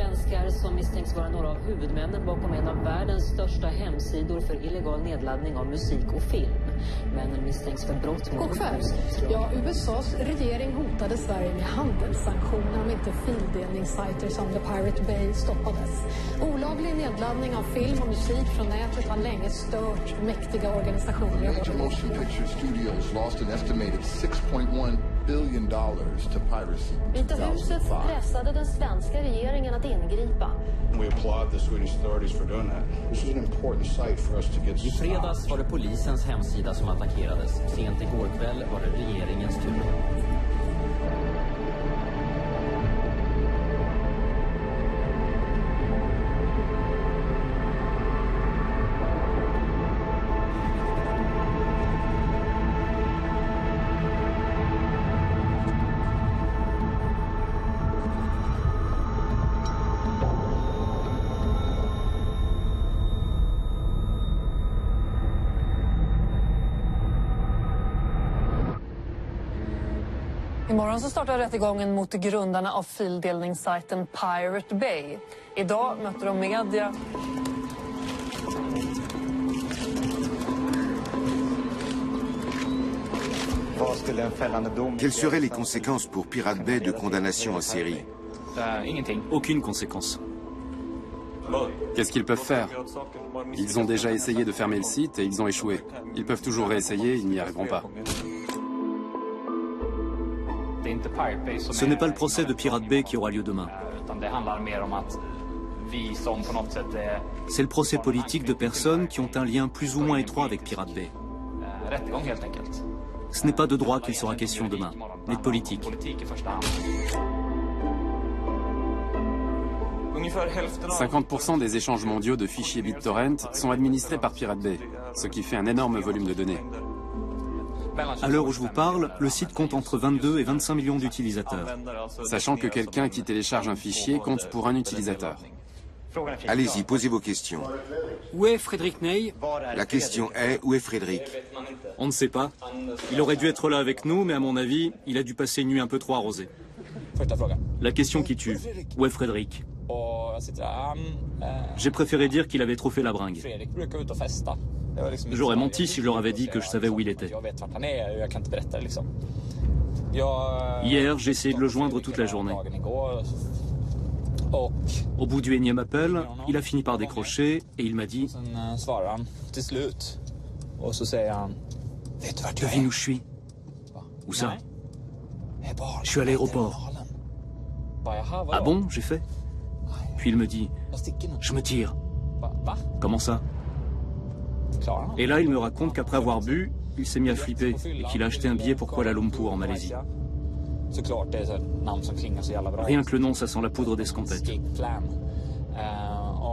svenskar som misstänks vara några av huvudmännen bakom en av världens största hemsidor för illegal nedladdning av musik och film. Männen misstänks för brott mot upphovsrättslagen. Ja, USAs regering hotade Sverige med handelssanktioner om inte fildelningssajter som The Pirate Bay stoppades. Olaglig nedladdning av film och musik från nätet har länge stört mäktiga organisationer. Major motion picture studios lost an estimated $6.1 billion to piracy. Vita huset pressade den svenska regeringen att ingripa. We applaud the Swedish authorities for doing that. This is an important site for us to get. I fredags var det polisens hemsida som attackerades. Sent igår kväll var det regeringens tur. Imorgon så startar rättegången mot grundarna av fildelningssajten Pirate Bay. Idag möter de media. Quelles seraient les conséquences pour Pirate Bay de condamnation en série? Aucune conséquence. Qu'est-ce qu'ils peuvent faire? Ils ont déjà essayé de fermer le site et ils ont échoué. Ils peuvent toujours réessayer, ils n'y arriveront pas. Ce n'est pas le procès de Pirate Bay qui aura lieu demain. C'est le procès politique de personnes qui ont un lien plus ou moins étroit avec Pirate Bay. Ce n'est pas de droit qu'il sera question demain, mais de politique. 50% des échanges mondiaux de fichiers BitTorrent sont administrés par Pirate Bay, ce qui fait un énorme volume de données. À l'heure où je vous parle, le site compte entre 22 et 25 millions d'utilisateurs. Sachant que quelqu'un qui télécharge un fichier compte pour un utilisateur. Allez-y, posez vos questions. Où est Frédéric Ney? La question est, où est Frédéric? On ne sait pas. Il aurait dû être là avec nous, mais à mon avis, il a dû passer une nuit un peu trop arrosée. La question qui tue, où est Frédéric? J'ai préféré dire qu'il avait trop fait la bringue. J'aurais menti si je leur avais dit que je savais où il était. Hier, j'ai essayé de le joindre toute la journée. Au bout du énième appel, il a fini par décrocher et il m'a dit « Devine où je suis ?»« Où ça ?»« Je suis à l'aéroport. »« Ah bon ?» j'ai fait. Puis il me dit « Je me tire. »« Comment ça ?» Et là, il me raconte qu'après avoir bu, il s'est mis à flipper et qu'il a acheté un billet pour Kuala Lumpur en Malaisie. Rien que le nom, ça sent la poudre d'escampette.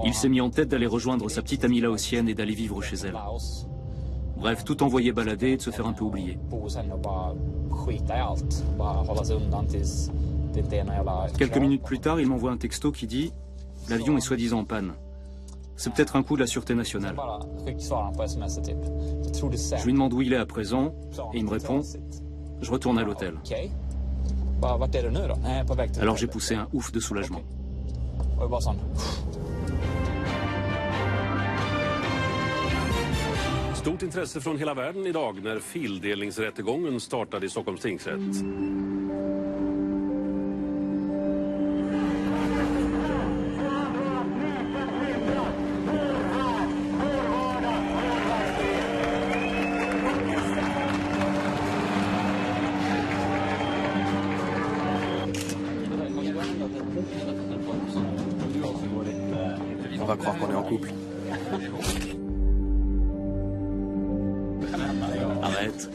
Il s'est mis en tête d'aller rejoindre sa petite amie laotienne et d'aller vivre chez elle. Bref, tout envoyer balader et de se faire un peu oublier. Quelques minutes plus tard, il m'envoie un texto qui dit « L'avion est soi-disant en panne. C'est peut-être un coup de la Sûreté nationale. » Je lui demande où il est à présent et il me répond « Je retourne à l'hôtel. » Alors j'ai poussé un ouf de soulagement. Stort intresse från hela världen idag när fildelningsrättegången startade i Stockholms tingsrätt. On va croire qu'on est en couple. Arrête.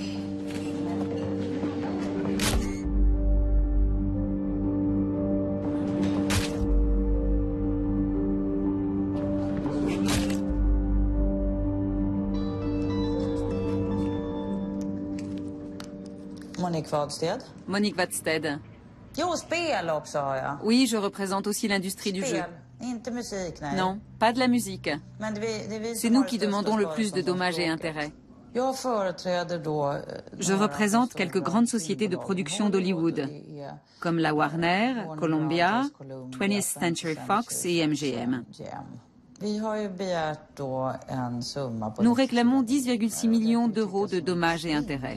Monique Wadsted. Monique Wadsted. Jo, spel också har jag. Oui, je représente aussi l'industrie du jeu. Inte musik, nej. Non, pas de la musique. Men det vi C'est nous qui demandons le plus de dommages et intérêts. Je représente quelques grandes sociétés de production d'Hollywood, comme la Warner, Columbia, 20th Century Fox et MGM. Nous réclamons 10,6 millions d'euros de dommages et intérêts.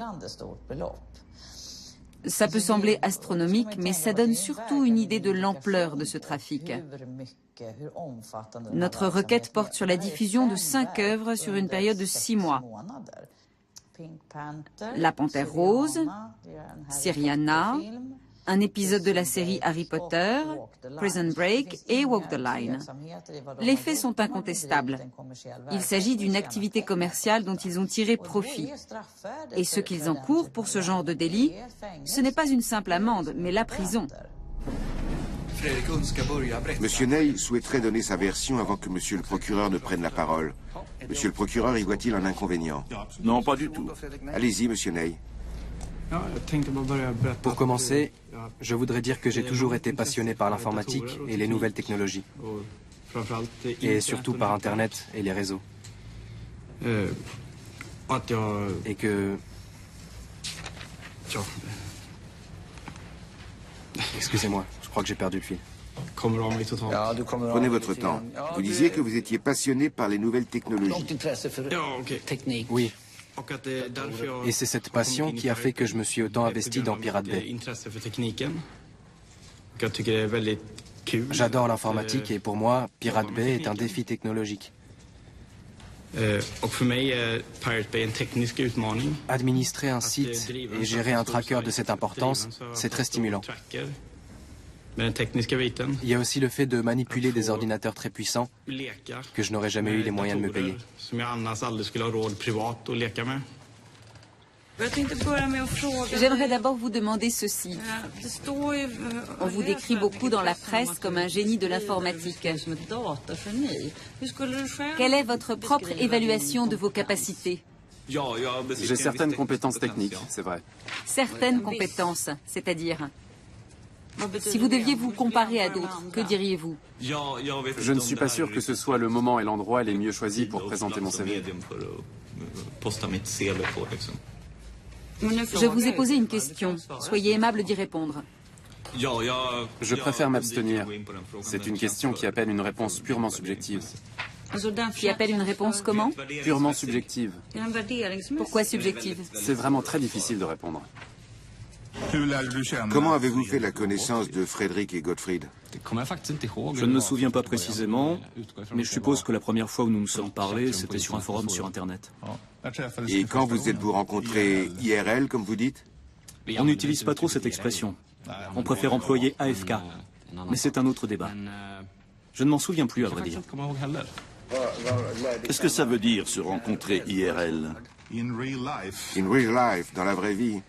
Ça peut sembler astronomique, mais ça donne surtout une idée de l'ampleur de ce trafic. Notre requête porte sur la diffusion de 5 œuvres sur une période de 6 mois. La Panthère Rose, Syriana, un épisode de la série Harry Potter, Prison Break et Walk the Line. Les faits sont incontestables. Il s'agit d'une activité commerciale dont ils ont tiré profit. Et ce qu'ils encourent pour ce genre de délit, ce n'est pas une simple amende, mais la prison. Monsieur Ney souhaiterait donner sa version avant que monsieur le procureur ne prenne la parole. Monsieur le procureur y voit-il un inconvénient? Non, pas du tout. Allez-y, monsieur Ney. Pour commencer, je voudrais dire que j'ai toujours été passionné par l'informatique et les nouvelles technologies. Et surtout par Internet et les réseaux. Et que... Excusez-moi, je crois que j'ai perdu le fil. Prenez votre temps. Vous disiez que vous étiez passionné par les nouvelles technologies. Oui. Et c'est cette passion qui a fait que je me suis autant investi dans Pirate Bay. J'adore l'informatique et pour moi, Pirate Bay est un défi technologique. Administrer un site et gérer un tracker de cette importance, c'est très stimulant. Il y a aussi le fait de manipuler des ordinateurs très puissants que je n'aurais jamais eu les moyens de me payer. J'aimerais d'abord vous demander ceci. On vous décrit beaucoup dans la presse comme un génie de l'informatique. Quelle est votre propre évaluation de vos capacités? J'ai certaines compétences techniques, c'est vrai. Certaines compétences, c'est-à-dire? Si vous deviez vous comparer à d'autres, que diriez-vous? Je ne suis pas sûr que ce soit le moment et l'endroit les mieux choisis pour présenter mon CV. Je vous ai posé une question. Soyez aimable d'y répondre. Je préfère m'abstenir. C'est une question qui appelle une réponse purement subjective. Qui appelle une réponse comment? Purement subjective. Pourquoi subjective? C'est vraiment très difficile de répondre. Comment avez-vous fait la connaissance de Frederick et Gottfried? Je ne me souviens pas précisément, mais je suppose que la première fois où nous nous sommes parlé, c'était sur un forum sur Internet. Et quand vous êtes-vous rencontrés IRL, comme vous dites? On n'utilise pas trop cette expression. On préfère employer AFK, mais c'est un autre débat. Je ne m'en souviens plus, à vrai dire. Qu'est-ce que ça veut dire, se rencontrer IRL? In real life, dans la vraie vie.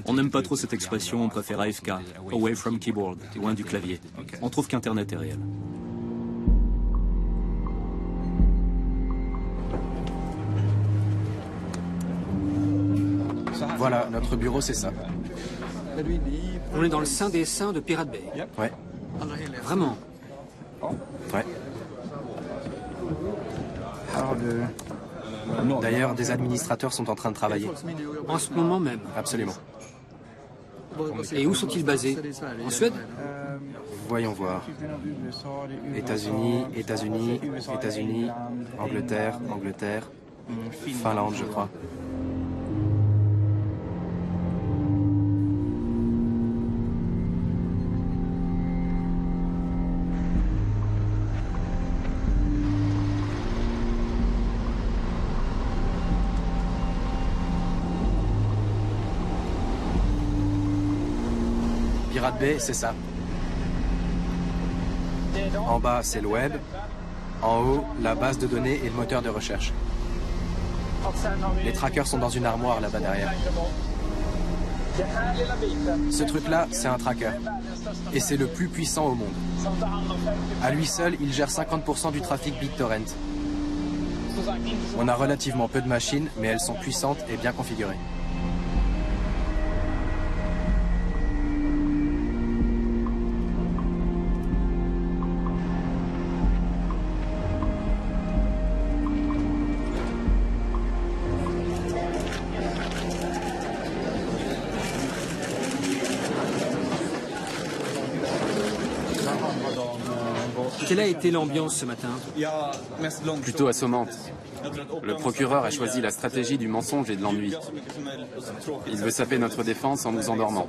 On n'aime pas trop cette expression, on préfère AFK, away from keyboard, loin du clavier. On trouve qu'Internet est réel. Voilà, notre bureau, c'est ça. On est dans le sein des saints de Pirate Bay. Ouais. Vraiment? Ouais. D'ailleurs, des administrateurs sont en train de travailler. En ce moment même? Absolument. Et où sont-ils basés? En Suède? Voyons voir. États-Unis, États-Unis, États-Unis, Angleterre, Angleterre, Finlande, je crois. Pirate Bay, c'est ça. En bas, c'est le web. En haut, la base de données et le moteur de recherche. Les trackers sont dans une armoire là-bas derrière. Ce truc-là, c'est un tracker. Et c'est le plus puissant au monde. À lui seul, il gère 50% du trafic BitTorrent. On a relativement peu de machines, mais elles sont puissantes et bien configurées. Quelle a été l'ambiance ce matin? Plutôt assommante. Le procureur a choisi la stratégie du mensonge et de l'ennui. Il veut saper notre défense en nous endormant.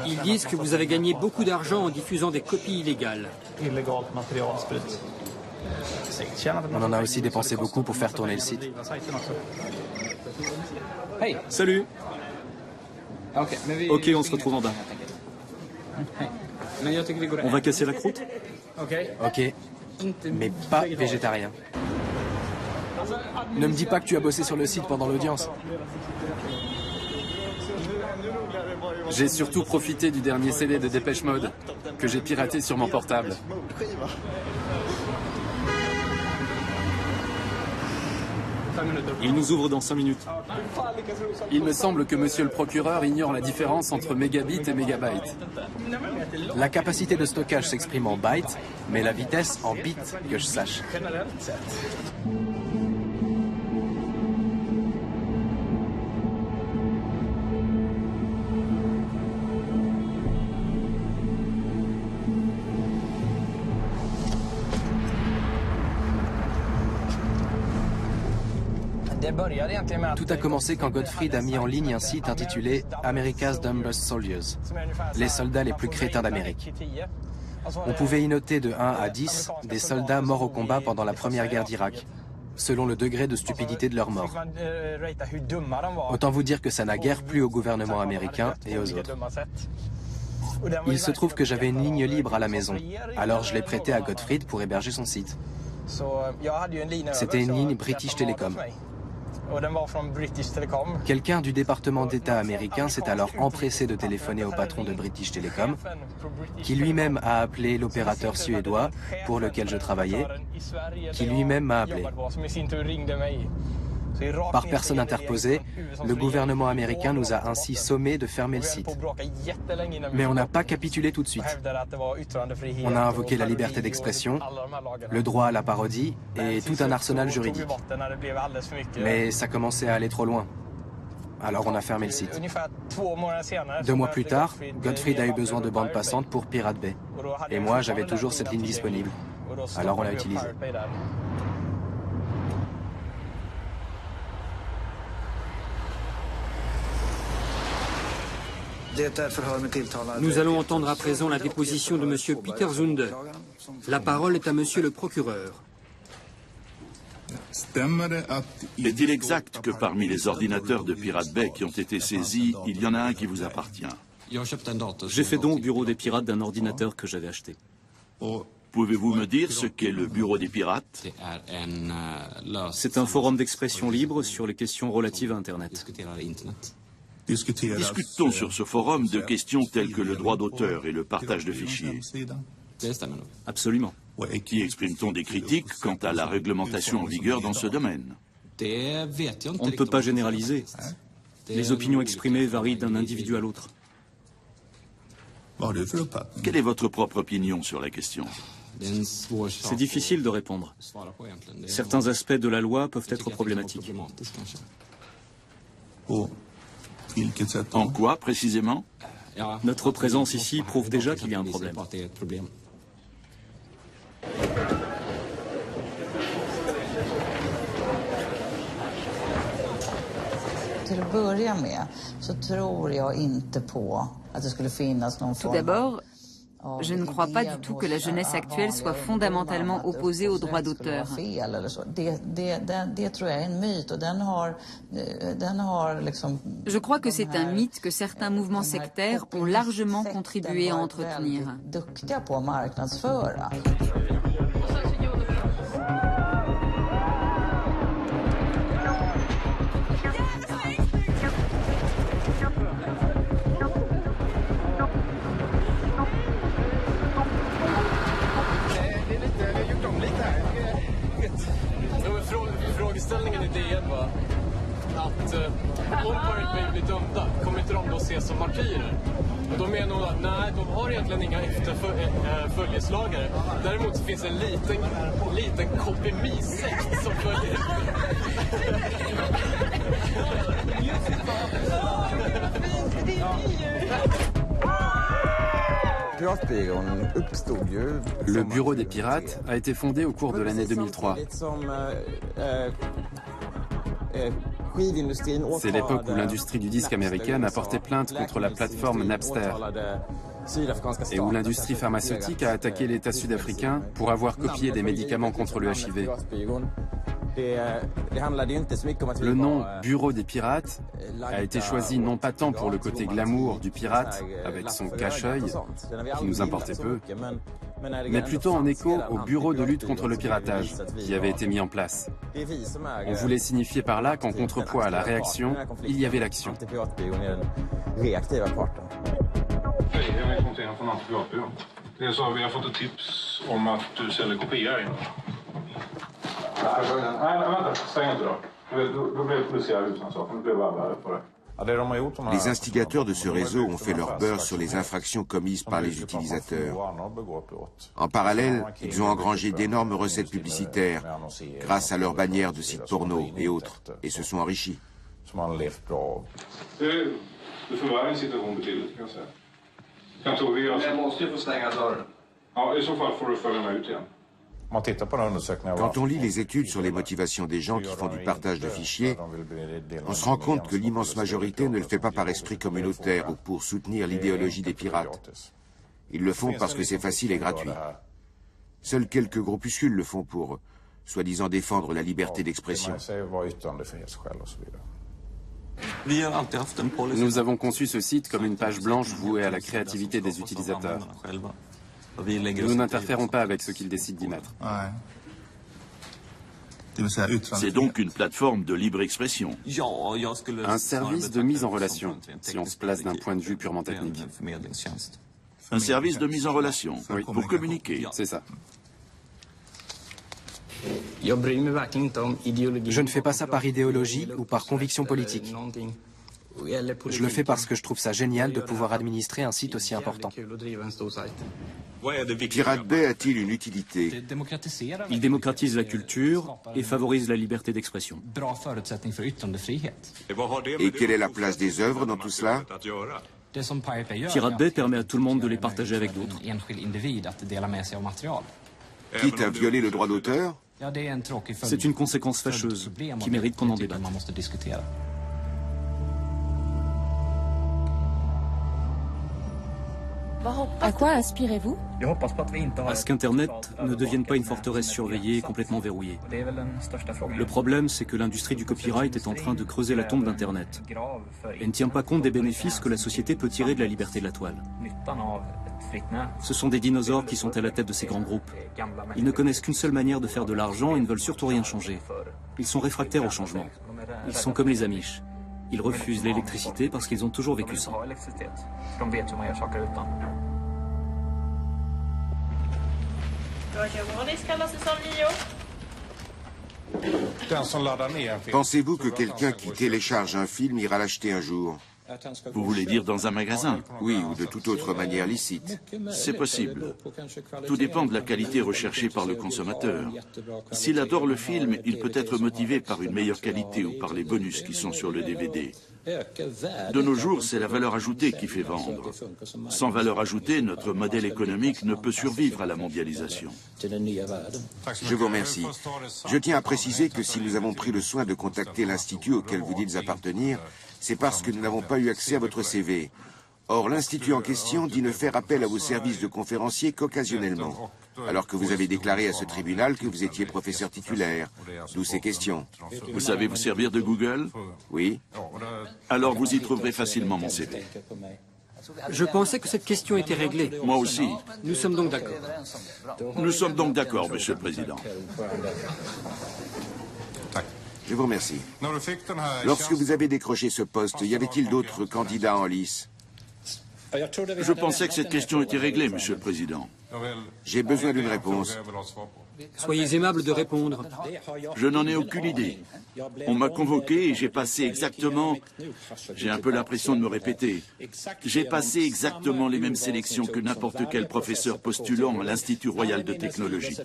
Ils disent que vous avez gagné beaucoup d'argent en diffusant des copies illégales. On en a aussi dépensé beaucoup pour faire tourner le site. Hey, salut. Ok, on se retrouve en bas. On va casser la croûte? Ok, mais pas végétarien. Ne me dis pas que tu as bossé sur le site pendant l'audience. J'ai surtout profité du dernier CD de Dépêche Mode, que j'ai piraté sur mon portable. Il nous ouvre dans 5 minutes. Il me semble que monsieur le procureur ignore la différence entre mégabit et mégabyte. La capacité de stockage s'exprime en bytes, mais la vitesse en bits, que je sache. Tout a commencé quand Gottfried a mis en ligne un site intitulé America's Dumbest Soldiers, les soldats les plus crétins d'Amérique. On pouvait y noter de 1 à 10 des soldats morts au combat pendant la première guerre d'Irak, selon le degré de stupidité de leur mort. Autant vous dire que ça n'a guère plu au gouvernement américain et aux autres. Il se trouve que j'avais une ligne libre à la maison, alors je l'ai prêtée à Gottfried pour héberger son site. C'était une ligne British Telecom. Quelqu'un du département d'État américain s'est alors empressé de téléphoner au patron de British Telecom, qui lui-même a appelé l'opérateur suédois pour lequel je travaillais, qui lui-même m'a appelé. Par personne interposée, le gouvernement américain nous a ainsi sommés de fermer le site. Mais on n'a pas capitulé tout de suite. On a invoqué la liberté d'expression, le droit à la parodie et tout un arsenal juridique. Mais ça commençait à aller trop loin. Alors on a fermé le site. 2 mois plus tard, Gottfried a eu besoin de bande passante pour Pirate Bay. Et moi, j'avais toujours cette ligne disponible. Alors on l'a utilisée. Nous allons entendre à présent la déposition de M. Peter Zunde. La parole est à M. le procureur. Est-il exact que parmi les ordinateurs de Pirate Bay qui ont été saisis, il y en a un qui vous appartient? J'ai fait don au bureau des pirates d'un ordinateur que j'avais acheté. Pouvez-vous me dire ce qu'est le bureau des pirates? C'est un forum d'expression libre sur les questions relatives à Internet. Discute-t-on sur ce forum de questions telles que le droit d'auteur et le partage de fichiers? Absolument. Qui exprime-t-on des critiques quant à la réglementation en vigueur dans ce domaine? On ne peut pas généraliser. Les opinions exprimées varient d'un individu à l'autre. Quelle est votre propre opinion sur la question? C'est difficile de répondre. Certains aspects de la loi peuvent être problématiques. En quoi, précisément? Notre présence ici prouve déjà qu'il y a un problème. Tout d'abord, je ne crois pas du tout que la jeunesse actuelle soit fondamentalement opposée aux droits d'auteur. Je crois que c'est un mythe que certains mouvements sectaires ont largement contribué à entretenir. Frågeställningen i DN var att om Pirate Bay blir dömda kommer inte de då ses som martyrer. Och då menar hon att nej, de har egentligen inga efterföljeslagare. Däremot så finns en liten kopimisekt som följer. Le bureau des pirates a été fondé au cours de l'année 2003. C'est l'époque où l'industrie du disque américaine a porté plainte contre la plateforme Napster et où l'industrie pharmaceutique a attaqué l'État sud-africain pour avoir copié des médicaments contre le HIV. Le nom Bureau des pirates a été choisi non pas tant pour le côté glamour du pirate avec son cache-œil, qui nous importait peu, mais plutôt en écho au bureau de lutte contre le piratage qui avait été mis en place. On voulait signifier par là qu'en contrepoids à la réaction, il y avait l'action. Les instigateurs de ce réseau ont fait leur beurre sur les infractions commises par les utilisateurs. En parallèle, ils ont engrangé d'énormes recettes publicitaires grâce à leurs bannières de sites porno et autres, et se sont enrichis. Quand on lit les études sur les motivations des gens qui font du partage de fichiers, on se rend compte que l'immense majorité ne le fait pas par esprit communautaire ou pour soutenir l'idéologie des pirates. Ils le font parce que c'est facile et gratuit. Seuls quelques groupuscules le font pour, soi-disant, défendre la liberté d'expression. Nous avons conçu ce site comme une page blanche vouée à la créativité des utilisateurs. Nous n'interférons pas avec ce qu'ils décident d'y mettre. C'est donc une plateforme de libre expression. Un service de mise en relation, si on se place d'un point de vue purement technique. Un service de mise en relation, oui, pour communiquer. C'est ça. Je ne fais pas ça par idéologie ou par conviction politique. Je le fais parce que je trouve ça génial de pouvoir administrer un site aussi important. Pirate Bay a-t-il une utilité? Il démocratise la culture et favorise la liberté d'expression. Et quelle est la place des œuvres dans tout cela? Pirate Bay permet à tout le monde de les partager avec d'autres. Quitte à violer le droit d'auteur? C'est une conséquence fâcheuse qui mérite qu'on en débatte. À quoi aspirez-vous? À ce qu'Internet ne devienne pas une forteresse surveillée et complètement verrouillée. Le problème, c'est que l'industrie du copyright est en train de creuser la tombe d'Internet. Elle ne tient pas compte des bénéfices que la société peut tirer de la liberté de la toile. Ce sont des dinosaures qui sont à la tête de ces grands groupes. Ils ne connaissent qu'une seule manière de faire de l'argent et ne veulent surtout rien changer. Ils sont réfractaires au changement. Ils sont comme les Amish. Ils refusent l'électricité parce qu'ils ont toujours vécu sans. Pensez-vous que quelqu'un qui télécharge un film ira l'acheter un jour? Vous voulez dire dans un magasin? Oui, ou de toute autre manière licite. C'est possible. Tout dépend de la qualité recherchée par le consommateur. S'il adore le film, il peut être motivé par une meilleure qualité ou par les bonus qui sont sur le DVD. De nos jours, c'est la valeur ajoutée qui fait vendre. Sans valeur ajoutée, notre modèle économique ne peut survivre à la mondialisation. Je vous remercie. Je tiens à préciser que si nous avons pris le soin de contacter l'institut auquel vous dites appartenir, c'est parce que nous n'avons pas eu accès à votre CV. Or, l'institut en question dit ne faire appel à vos services de conférencier qu'occasionnellement, alors que vous avez déclaré à ce tribunal que vous étiez professeur titulaire. D'où ces questions. Vous savez vous servir de Google? Oui. Alors vous y trouverez facilement mon CV. Je pensais que cette question était réglée. Moi aussi. Nous sommes donc d'accord. Nous sommes donc d'accord, Monsieur le Président. Je vous remercie. Lorsque vous avez décroché ce poste, y avait-il d'autres candidats en lice? Je pensais que cette question était réglée, Monsieur le Président. J'ai besoin d'une réponse. Soyez aimable de répondre. Je n'en ai aucune idée. On m'a convoqué et j'ai passé exactement... J'ai un peu l'impression de me répéter. J'ai passé exactement les mêmes sélections que n'importe quel professeur postulant à l'Institut Royal de Technologie.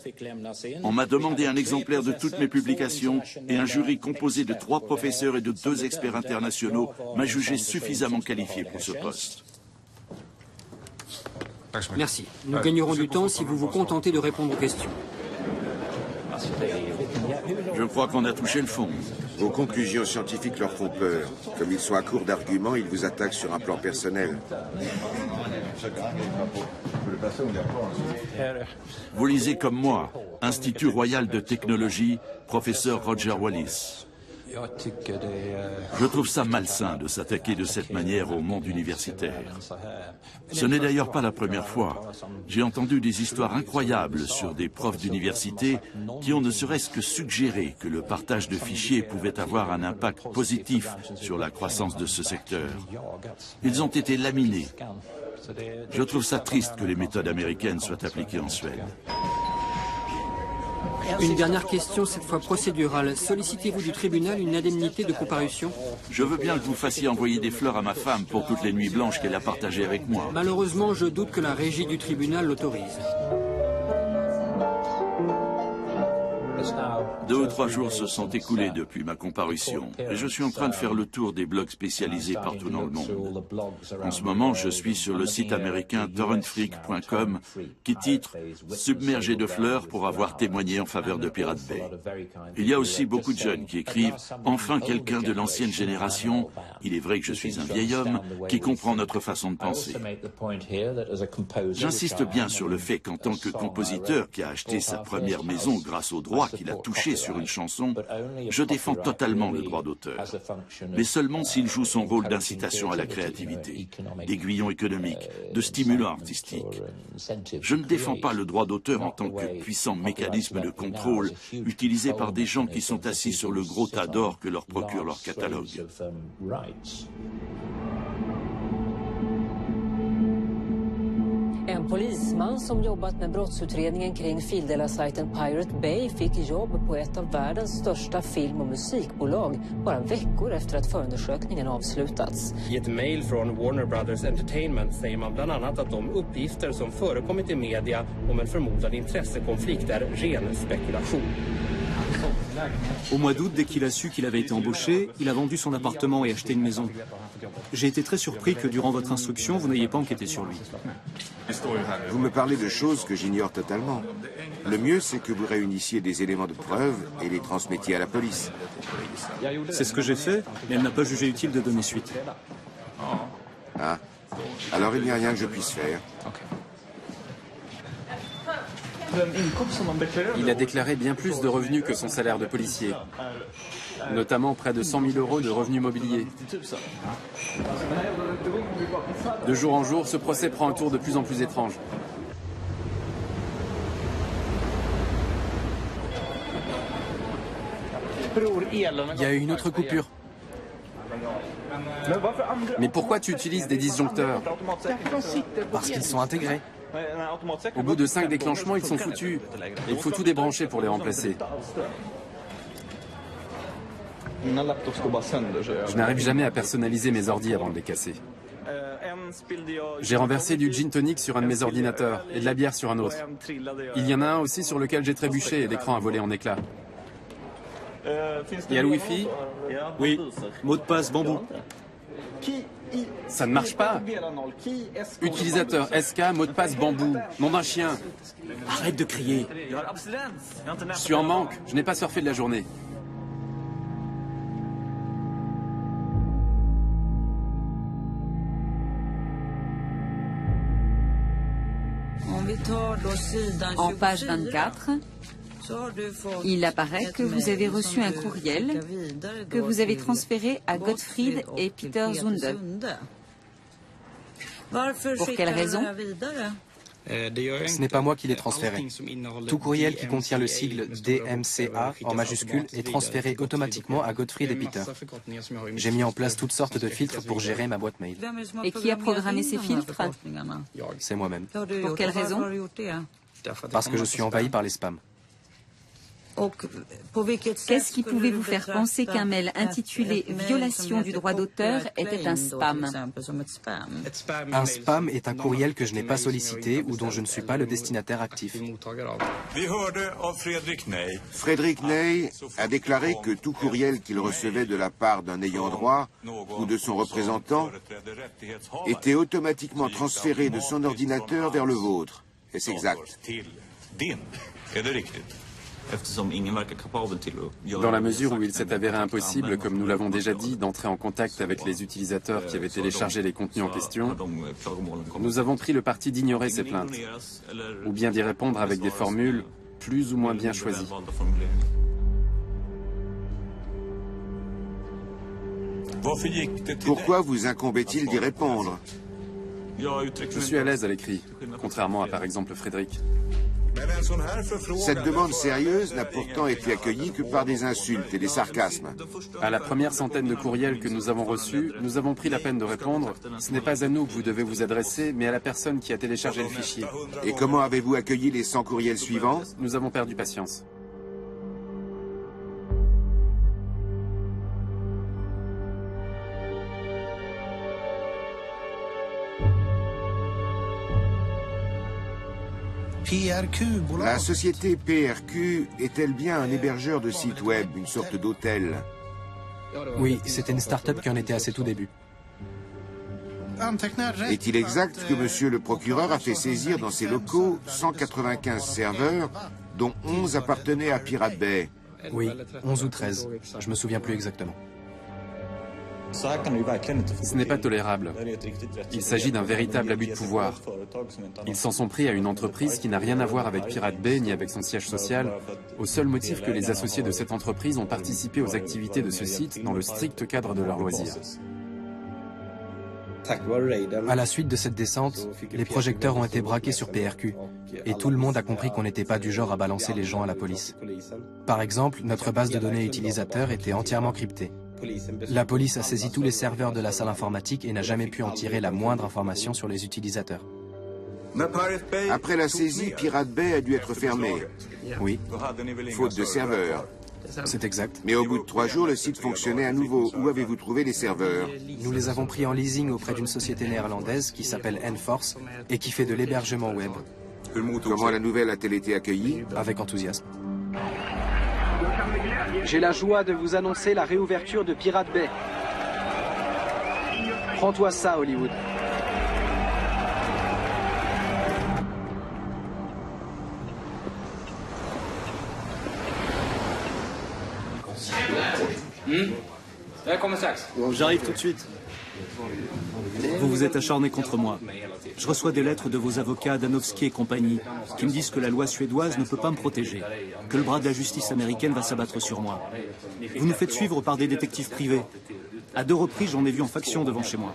On m'a demandé un exemplaire de toutes mes publications et un jury composé de 3 professeurs et de 2 experts internationaux m'a jugé suffisamment qualifié pour ce poste. Merci. Nous gagnerons du temps si vous vous contentez de répondre aux questions. Je crois qu'on a touché le fond. Vos conclusions scientifiques leur font peur. Comme ils sont à court d'arguments, ils vous attaquent sur un plan personnel. Vous lisez comme moi, Institut Royal de Technologie, professeur Roger Wallis. Je trouve ça malsain de s'attaquer de cette manière au monde universitaire. Ce n'est d'ailleurs pas la première fois. J'ai entendu des histoires incroyables sur des profs d'université qui ont ne serait-ce que suggéré que le partage de fichiers pouvait avoir un impact positif sur la croissance de ce secteur. Ils ont été laminés. Je trouve ça triste que les méthodes américaines soient appliquées en Suède. Une dernière question, cette fois procédurale. Sollicitez-vous du tribunal une indemnité de comparution? Je veux bien que vous fassiez envoyer des fleurs à ma femme pour toutes les nuits blanches qu'elle a partagées avec moi. Malheureusement, je doute que la régie du tribunal l'autorise. 2 ou 3 jours se sont écoulés depuis ma comparution et je suis en train de faire le tour des blogs spécialisés partout dans le monde. En ce moment, je suis sur le site américain torrentfreak.com qui titre « Submergé de fleurs pour avoir témoigné en faveur de Pirate Bay ». Il y a aussi beaucoup de jeunes qui écrivent « Enfin quelqu'un de l'ancienne génération, il est vrai que je suis un vieil homme, qui comprend notre façon de penser ». J'insiste bien sur le fait qu'en tant que compositeur qui a acheté sa première maison grâce aux droits qu'il a touchés sur une chanson, je défends totalement le droit d'auteur, mais seulement s'il joue son rôle d'incitation à la créativité, d'aiguillon économique, de stimulant artistique. Je ne défends pas le droit d'auteur en tant que puissant mécanisme de contrôle utilisé par des gens qui sont assis sur le gros tas d'or que leur procure leur catalogue. En polisman som jobbat med brottsutredningen kring fildelasajten Pirate Bay fick jobb på ett av världens största film- och musikbolag bara veckor efter att förundersökningen avslutats. I ett mejl från Warner Brothers Entertainment säger man bland annat att de uppgifter som förekommit i media om en förmodad intressekonflikt är ren spekulation. Au mois d'août, dès qu'il a su qu'il avait été embauché, il a vendu son appartement et acheté une maison. J'ai été très surpris que durant votre instruction, vous n'ayez pas enquêté sur lui. Vous me parlez de choses que j'ignore totalement. Le mieux, c'est que vous réunissiez des éléments de preuve et les transmettiez à la police. C'est ce que j'ai fait, mais elle n'a pas jugé utile de donner suite. Ah, alors il n'y a rien que je puisse faire. Il a déclaré bien plus de revenus que son salaire de policier, notamment près de 100 000 euros de revenus mobiliers. De jour en jour, ce procès prend un tour de plus en plus étrange. Il y a eu une autre coupure. Mais pourquoi tu utilises des disjoncteurs? Parce qu'ils sont intégrés. Au bout de 5 déclenchements, ils sont foutus. Il faut tout débrancher pour les remplacer. Je n'arrive jamais à personnaliser mes ordis avant de les casser. J'ai renversé du gin tonic sur un de mes ordinateurs et de la bière sur un autre. Il y en a un aussi sur lequel j'ai trébuché et l'écran a volé en éclats. Il y a le Wi-Fi? Oui, mot de passe bambou. Ça ne marche pas. Utilisateur SK, mot de passe bambou. Nom d'un chien. Arrête de crier. Je suis en manque. Je n'ai pas surfé de la journée. En page 24, il apparaît que vous avez reçu un courriel que vous avez transféré à Gottfried et Peter Zunde. Pour quelle raison? Ce n'est pas moi qui l'ai transféré. Tout courriel qui contient le sigle DMCA en majuscule est transféré automatiquement à Gottfried et Peter. J'ai mis en place toutes sortes de filtres pour gérer ma boîte mail. Et qui a programmé ces filtres? C'est moi-même. Pour quelle raison? Parce que je suis envahi par les spams. Qu'est-ce qui pouvait vous faire penser qu'un mail intitulé « Violation du droit d'auteur » était un spam? Un spam est un courriel que je n'ai pas sollicité ou dont je ne suis pas le destinataire actif. Frederick Ney a déclaré que tout courriel qu'il recevait de la part d'un ayant droit ou de son représentant était automatiquement transféré de son ordinateur vers le vôtre. Est-ce exact? Dans la mesure où il s'est avéré impossible, comme nous l'avons déjà dit, d'entrer en contact avec les utilisateurs qui avaient téléchargé les contenus en question, nous avons pris le parti d'ignorer ces plaintes, ou bien d'y répondre avec des formules plus ou moins bien choisies. Pourquoi vous incombait-il d'y répondre? Je suis à l'aise à l'écrit, contrairement à par exemple Frédéric. Cette demande sérieuse n'a pourtant été accueillie que par des insultes et des sarcasmes. À la première centaine de courriels que nous avons reçus, nous avons pris la peine de répondre « Ce n'est pas à nous que vous devez vous adresser, mais à la personne qui a téléchargé le fichier. » Et comment avez-vous accueilli les 100 courriels suivants? Nous avons perdu patience. La société PRQ est-elle bien un hébergeur de sites web, une sorte d'hôtel? Oui, c'était une start-up qui en était à ses tout débuts. Est-il exact que monsieur le procureur a fait saisir dans ses locaux 195 serveurs, dont 11 appartenaient à Pirate Bay? Oui, 11 ou 13, je me souviens plus exactement. Ce n'est pas tolérable. Il s'agit d'un véritable abus de pouvoir. Ils s'en sont pris à une entreprise qui n'a rien à voir avec Pirate Bay ni avec son siège social, au seul motif que les associés de cette entreprise ont participé aux activités de ce site dans le strict cadre de leurs loisirs. À la suite de cette descente, les projecteurs ont été braqués sur PRQ, et tout le monde a compris qu'on n'était pas du genre à balancer les gens à la police. Par exemple, notre base de données utilisateurs était entièrement cryptée. La police a saisi tous les serveurs de la salle informatique et n'a jamais pu en tirer la moindre information sur les utilisateurs. Après la saisie, Pirate Bay a dû être fermé. Oui. Faute de serveurs. C'est exact. Mais au bout de 3 jours, le site fonctionnait à nouveau. Où avez-vous trouvé les serveurs? Nous les avons pris en leasing auprès d'une société néerlandaise qui s'appelle Enforce et qui fait de l'hébergement web. Comment la nouvelle a-t-elle été accueillie? Avec enthousiasme. J'ai la joie de vous annoncer la réouverture de Pirate Bay. Prends-toi ça, Hollywood. J'arrive tout de suite. Vous vous êtes acharné contre moi. Je reçois des lettres de vos avocats, Danowski et compagnie, qui me disent que la loi suédoise ne peut pas me protéger, que le bras de la justice américaine va s'abattre sur moi. Vous nous faites suivre par des détectives privés. À 2 reprises, j'en ai vu en faction devant chez moi.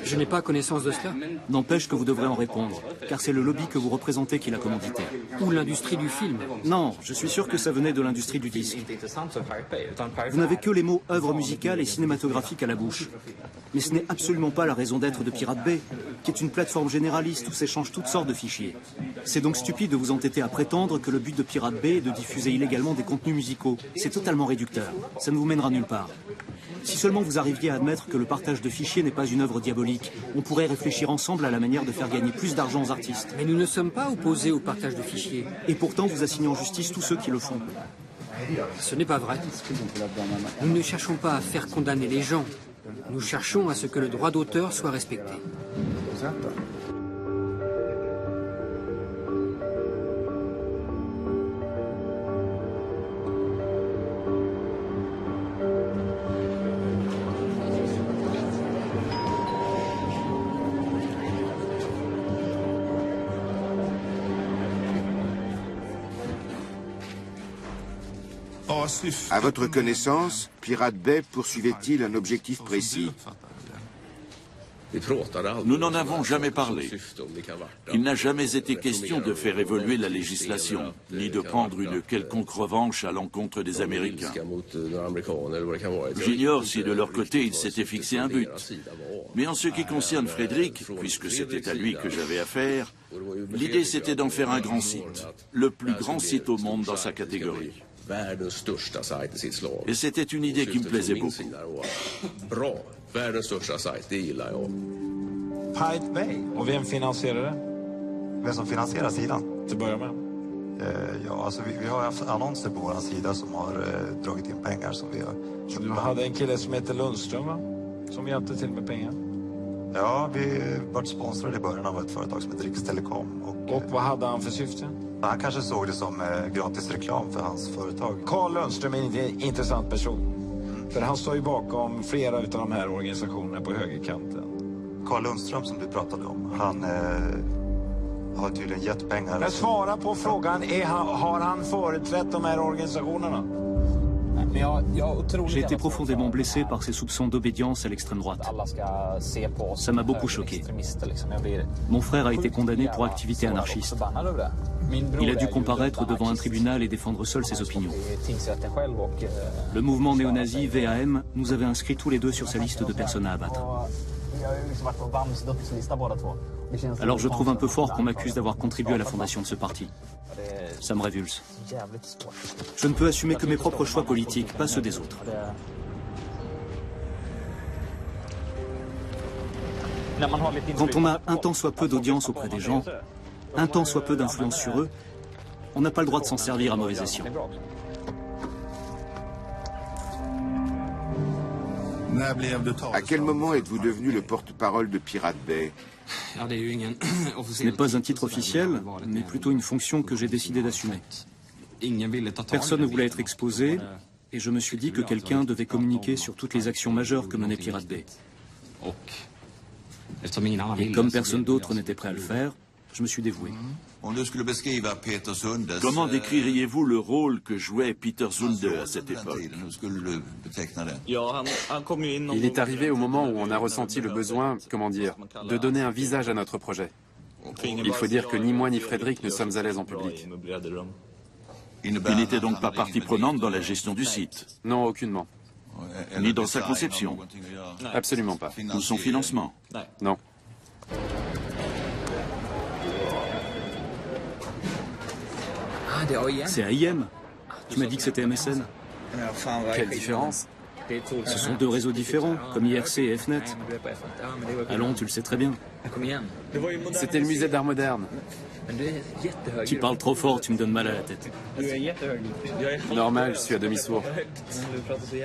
Je n'ai pas connaissance de cela. N'empêche que vous devrez en répondre, car c'est le lobby que vous représentez qui l'a commandité. Ou l'industrie du film. Non, je suis sûr que ça venait de l'industrie du disque. Vous n'avez que les mots œuvre musicale et cinématographique à la bouche. Mais ce n'est absolument pas la raison d'être de Pirate Bay, qui est une plateforme généraliste où s'échangent toutes sortes de fichiers. C'est donc stupide de vous entêter à prétendre que le but de Pirate Bay est de diffuser illégalement des contenus musicaux. C'est totalement réducteur. Ça ne vous mènera nulle part. Si seulement vous arriviez à admettre que le partage de fichiers n'est pas une œuvre diabolique, on pourrait réfléchir ensemble à la manière de faire gagner plus d'argent aux artistes. Mais nous ne sommes pas opposés au partage de fichiers. Et pourtant, vous assignez en justice tous ceux qui le font. Ce n'est pas vrai. Nous ne cherchons pas à faire condamner les gens. Nous cherchons à ce que le droit d'auteur soit respecté. À votre connaissance, Pirate Bay poursuivait-il un objectif précis? Nous n'en avons jamais parlé. Il n'a jamais été question de faire évoluer la législation, ni de prendre une quelconque revanche à l'encontre des Américains. J'ignore si de leur côté ils s'étaient fixé un but. Mais en ce qui concerne Frédéric, puisque c'était à lui que j'avais affaire, l'idée c'était d'en faire un grand site, le plus grand site au monde dans sa catégorie. Et c'était une idée qui me plaisait beaucoup. Pirate Bay. Och vem finansierar det? Vem som finansierar sidan? Till att börja med. Ja, alltså vi har haft annonser på vår sida som har dragit in pengar som vi har köpt. Du hade en kille som heter Lundström, va? Som hjälpte till med pengar. Ja, vi varit sponsrade i början av ett företag som heter Rikstelekom. Och vad hade han för syfte? Han kanske såg det som gratis reklam för hans företag. Carl Lundström är en intressant person. För han står ju bakom flera av de här organisationerna på högerkanten. Carl Lundström som du pratade om, han har tydligen gett pengar. Men svara på frågan, har han företrätt de här organisationerna? J'ai été profondément blessé par ces soupçons d'obédience à l'extrême droite. Ça m'a beaucoup choqué. Mon frère a été condamné pour activité anarchiste. Il a dû comparaître devant un tribunal et défendre seul ses opinions. Le mouvement néo-nazi VAM nous avait inscrits tous les deux sur sa liste de personnes à abattre. Alors je trouve un peu fort qu'on m'accuse d'avoir contribué à la fondation de ce parti. Ça me révulse. Je ne peux assumer que mes propres choix politiques, pas ceux des autres. Quand on a un tant soit peu d'audience auprès des gens, un tant soit peu d'influence sur eux, on n'a pas le droit de s'en servir à mauvais escient. À quel moment êtes-vous devenu le porte-parole de Pirate Bay? Ce n'est pas un titre officiel, mais plutôt une fonction que j'ai décidé d'assumer. Personne ne voulait être exposé, et je me suis dit que quelqu'un devait communiquer sur toutes les actions majeures que menait Pirate Bay. Et comme personne d'autre n'était prêt à le faire, je me suis dévoué. Comment décririez-vous le rôle que jouait Peter Zünder à cette époque? Il est arrivé au moment où on a ressenti le besoin, comment dire, de donner un visage à notre projet. Il faut dire que ni moi ni Frédéric ne sommes à l'aise en public. Il n'était donc pas partie prenante dans la gestion du site? Non, aucunement. Ni dans sa conception? Absolument pas. Ou son financement? Non. C'est AIM. Tu m'as dit que c'était MSN. Quelle différence? Ce sont deux réseaux différents, comme IRC et Fnet. Allons, tu le sais très bien. C'était le musée d'art moderne. Tu parles trop fort, tu me donnes mal à la tête. Normal, je suis à demi-sourd.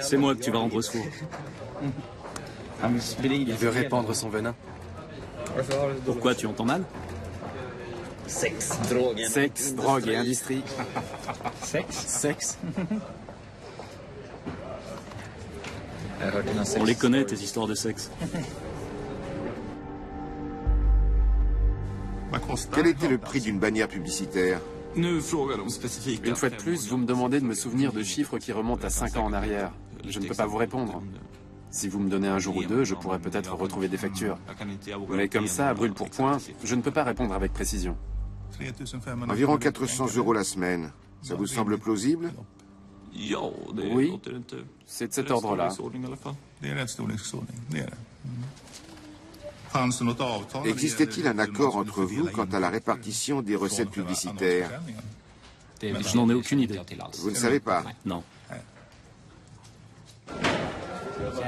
C'est moi que tu vas rendre sourd. Il veut répandre son venin. Pourquoi, tu entends mal? Sexe, drogue et industrie. Sexe. On les connaît, tes histoires de sexe. Quel était le prix d'une bannière publicitaire? Une fois de plus, vous me demandez de me souvenir de chiffres qui remontent à 5 ans en arrière. Je ne peux pas vous répondre. Si vous me donnez un jour ou deux, je pourrais peut-être retrouver des factures. Mais comme ça, à brûle pour point, je ne peux pas répondre avec précision. Environ 400 € la semaine. Ça vous semble plausible? Oui, c'est de cet ordre-là. Existait-il un accord entre vous quant à la répartition des recettes publicitaires? Je n'en ai aucune idée. Vous ne savez pas? Non.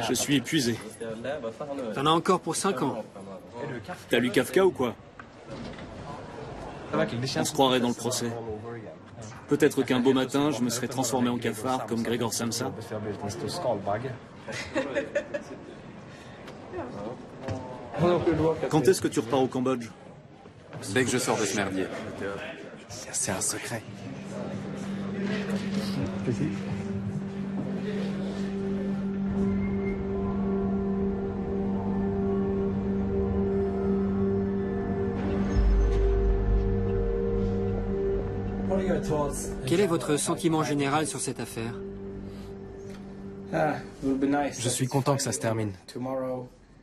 Je suis épuisé. T'en as encore pour 5 ans. T'as lu Kafka ou quoi? On se croirait dans le procès. Peut-être qu'un beau matin, je me serais transformé en cafard comme Gregor Samsa. Quand est-ce que tu repars au Cambodge? Dès que je sors de ce merdier. C'est un secret. Quel est votre sentiment général sur cette affaire? Je suis content que ça se termine.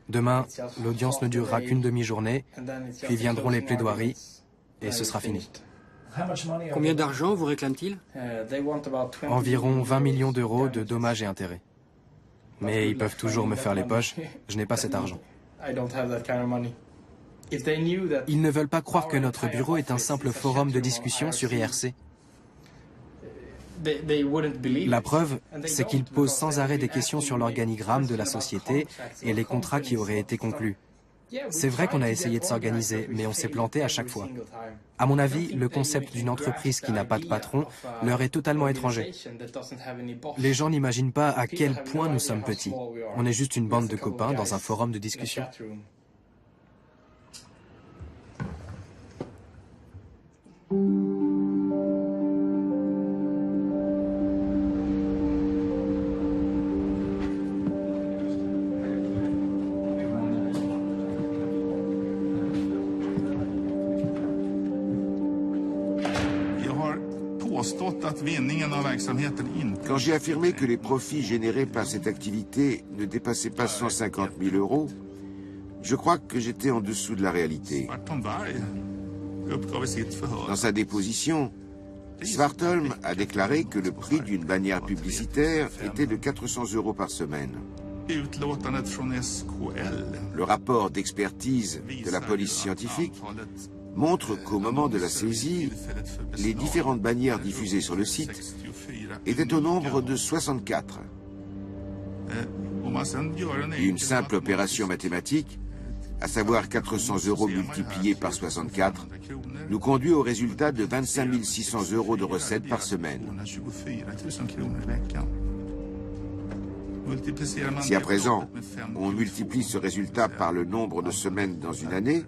Demain, l'audience ne durera qu'une demi-journée, puis viendront les plaidoiries, et ce sera fini. Combien d'argent vous réclament-ils? Environ 20 millions d'euros de dommages et intérêts. Mais ils peuvent toujours me faire les poches, je n'ai pas cet argent. Ils ne veulent pas croire que notre bureau est un simple forum de discussion sur IRC. La preuve, c'est qu'ils posent sans arrêt des questions sur l'organigramme de la société et les contrats qui auraient été conclus. C'est vrai qu'on a essayé de s'organiser, mais on s'est planté à chaque fois. À mon avis, le concept d'une entreprise qui n'a pas de patron leur est totalement étranger. Les gens n'imaginent pas à quel point nous sommes petits. On est juste une bande de copains dans un forum de discussion. Quand j'ai affirmé que les profits générés par cette activité ne dépassaient pas 150 000 €, je crois que j'étais en dessous de la réalité. Dans sa déposition, Svartholm a déclaré que le prix d'une bannière publicitaire était de 400 € par semaine. Le rapport d'expertise de la police scientifique montre qu'au moment de la saisie, les différentes bannières diffusées sur le site étaient au nombre de 64. Et une simple opération mathématique, à savoir 400 € multipliés par 64, nous conduit au résultat de 25 600 € de recettes par semaine. Si à présent, on multiplie ce résultat par le nombre de semaines dans une année,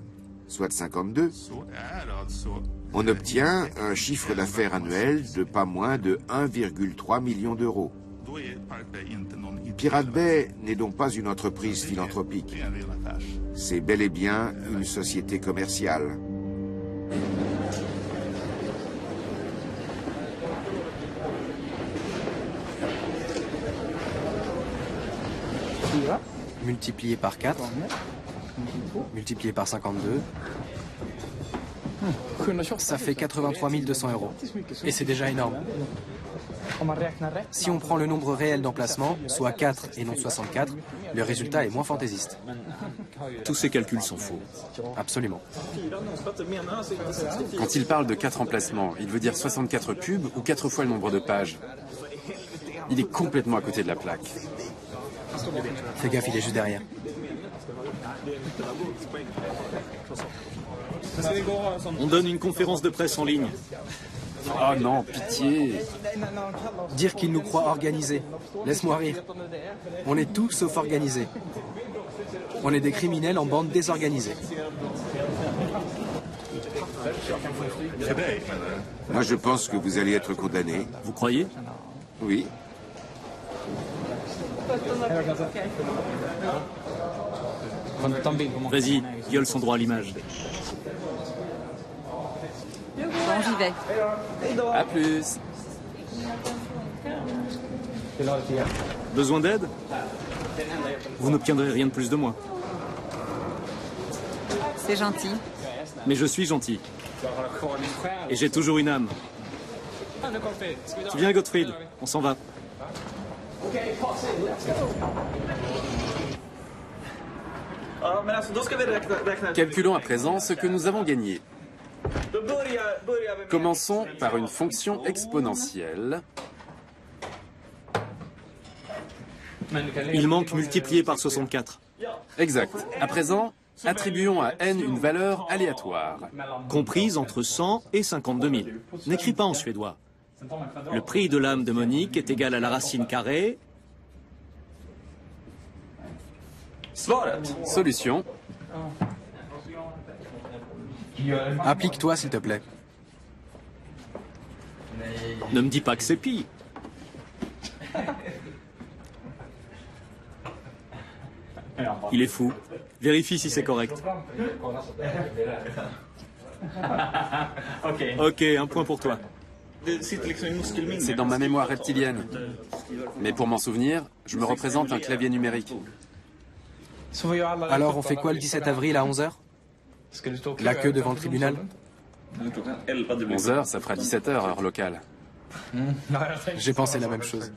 soit 52, on obtient un chiffre d'affaires annuel de pas moins de 1,3 million d'euros. Pirate Bay n'est donc pas une entreprise philanthropique. C'est bel et bien une société commerciale. Multiplié par 4, multiplié par 52, ça fait 83 200 €. Et c'est déjà énorme. Si on prend le nombre réel d'emplacements, soit 4 et non 64, le résultat est moins fantaisiste. Tous ces calculs sont faux. Absolument. Quand il parle de 4 emplacements, il veut dire 64 pubs ou 4 fois le nombre de pages. Il est complètement à côté de la plaque. Fais gaffe, il est juste derrière. On donne une conférence de presse en ligne. Oh non, pitié. Dire qu'il nous croit organisés. Laisse-moi rire. On est tous sauf organisés. On est des criminels en bande désorganisée. Moi, je pense que vous allez être condamné. Vous croyez? Oui. Vas-y, viole son droit à l'image. Bon, j'y vais. À plus. Besoin d'aide? Vous n'obtiendrez rien de plus de moi. C'est gentil. Mais je suis gentil. Et j'ai toujours une âme. Tu viens, Gottfried? On s'en va. Calculons à présent ce que nous avons gagné. Commençons par une fonction exponentielle. Il manque multiplié par 64. Exact. À présent, attribuons à n une valeur aléatoire. Comprise entre 100 et 52 000. N'écris pas en suédois. Le prix de l'âme de Monique est égal à la racine carrée. Solution. Applique-toi, s'il te plaît. Ne me dis pas que c'est pi. Il est fou. Vérifie si c'est correct. Ok, un point pour toi. C'est dans ma mémoire reptilienne. Mais pour m'en souvenir, je me représente un clavier numérique. Alors, on fait quoi le 17 avril à 11h? La queue devant le tribunal? 11h, ça fera 17h, heure locale. J'ai pensé la même chose.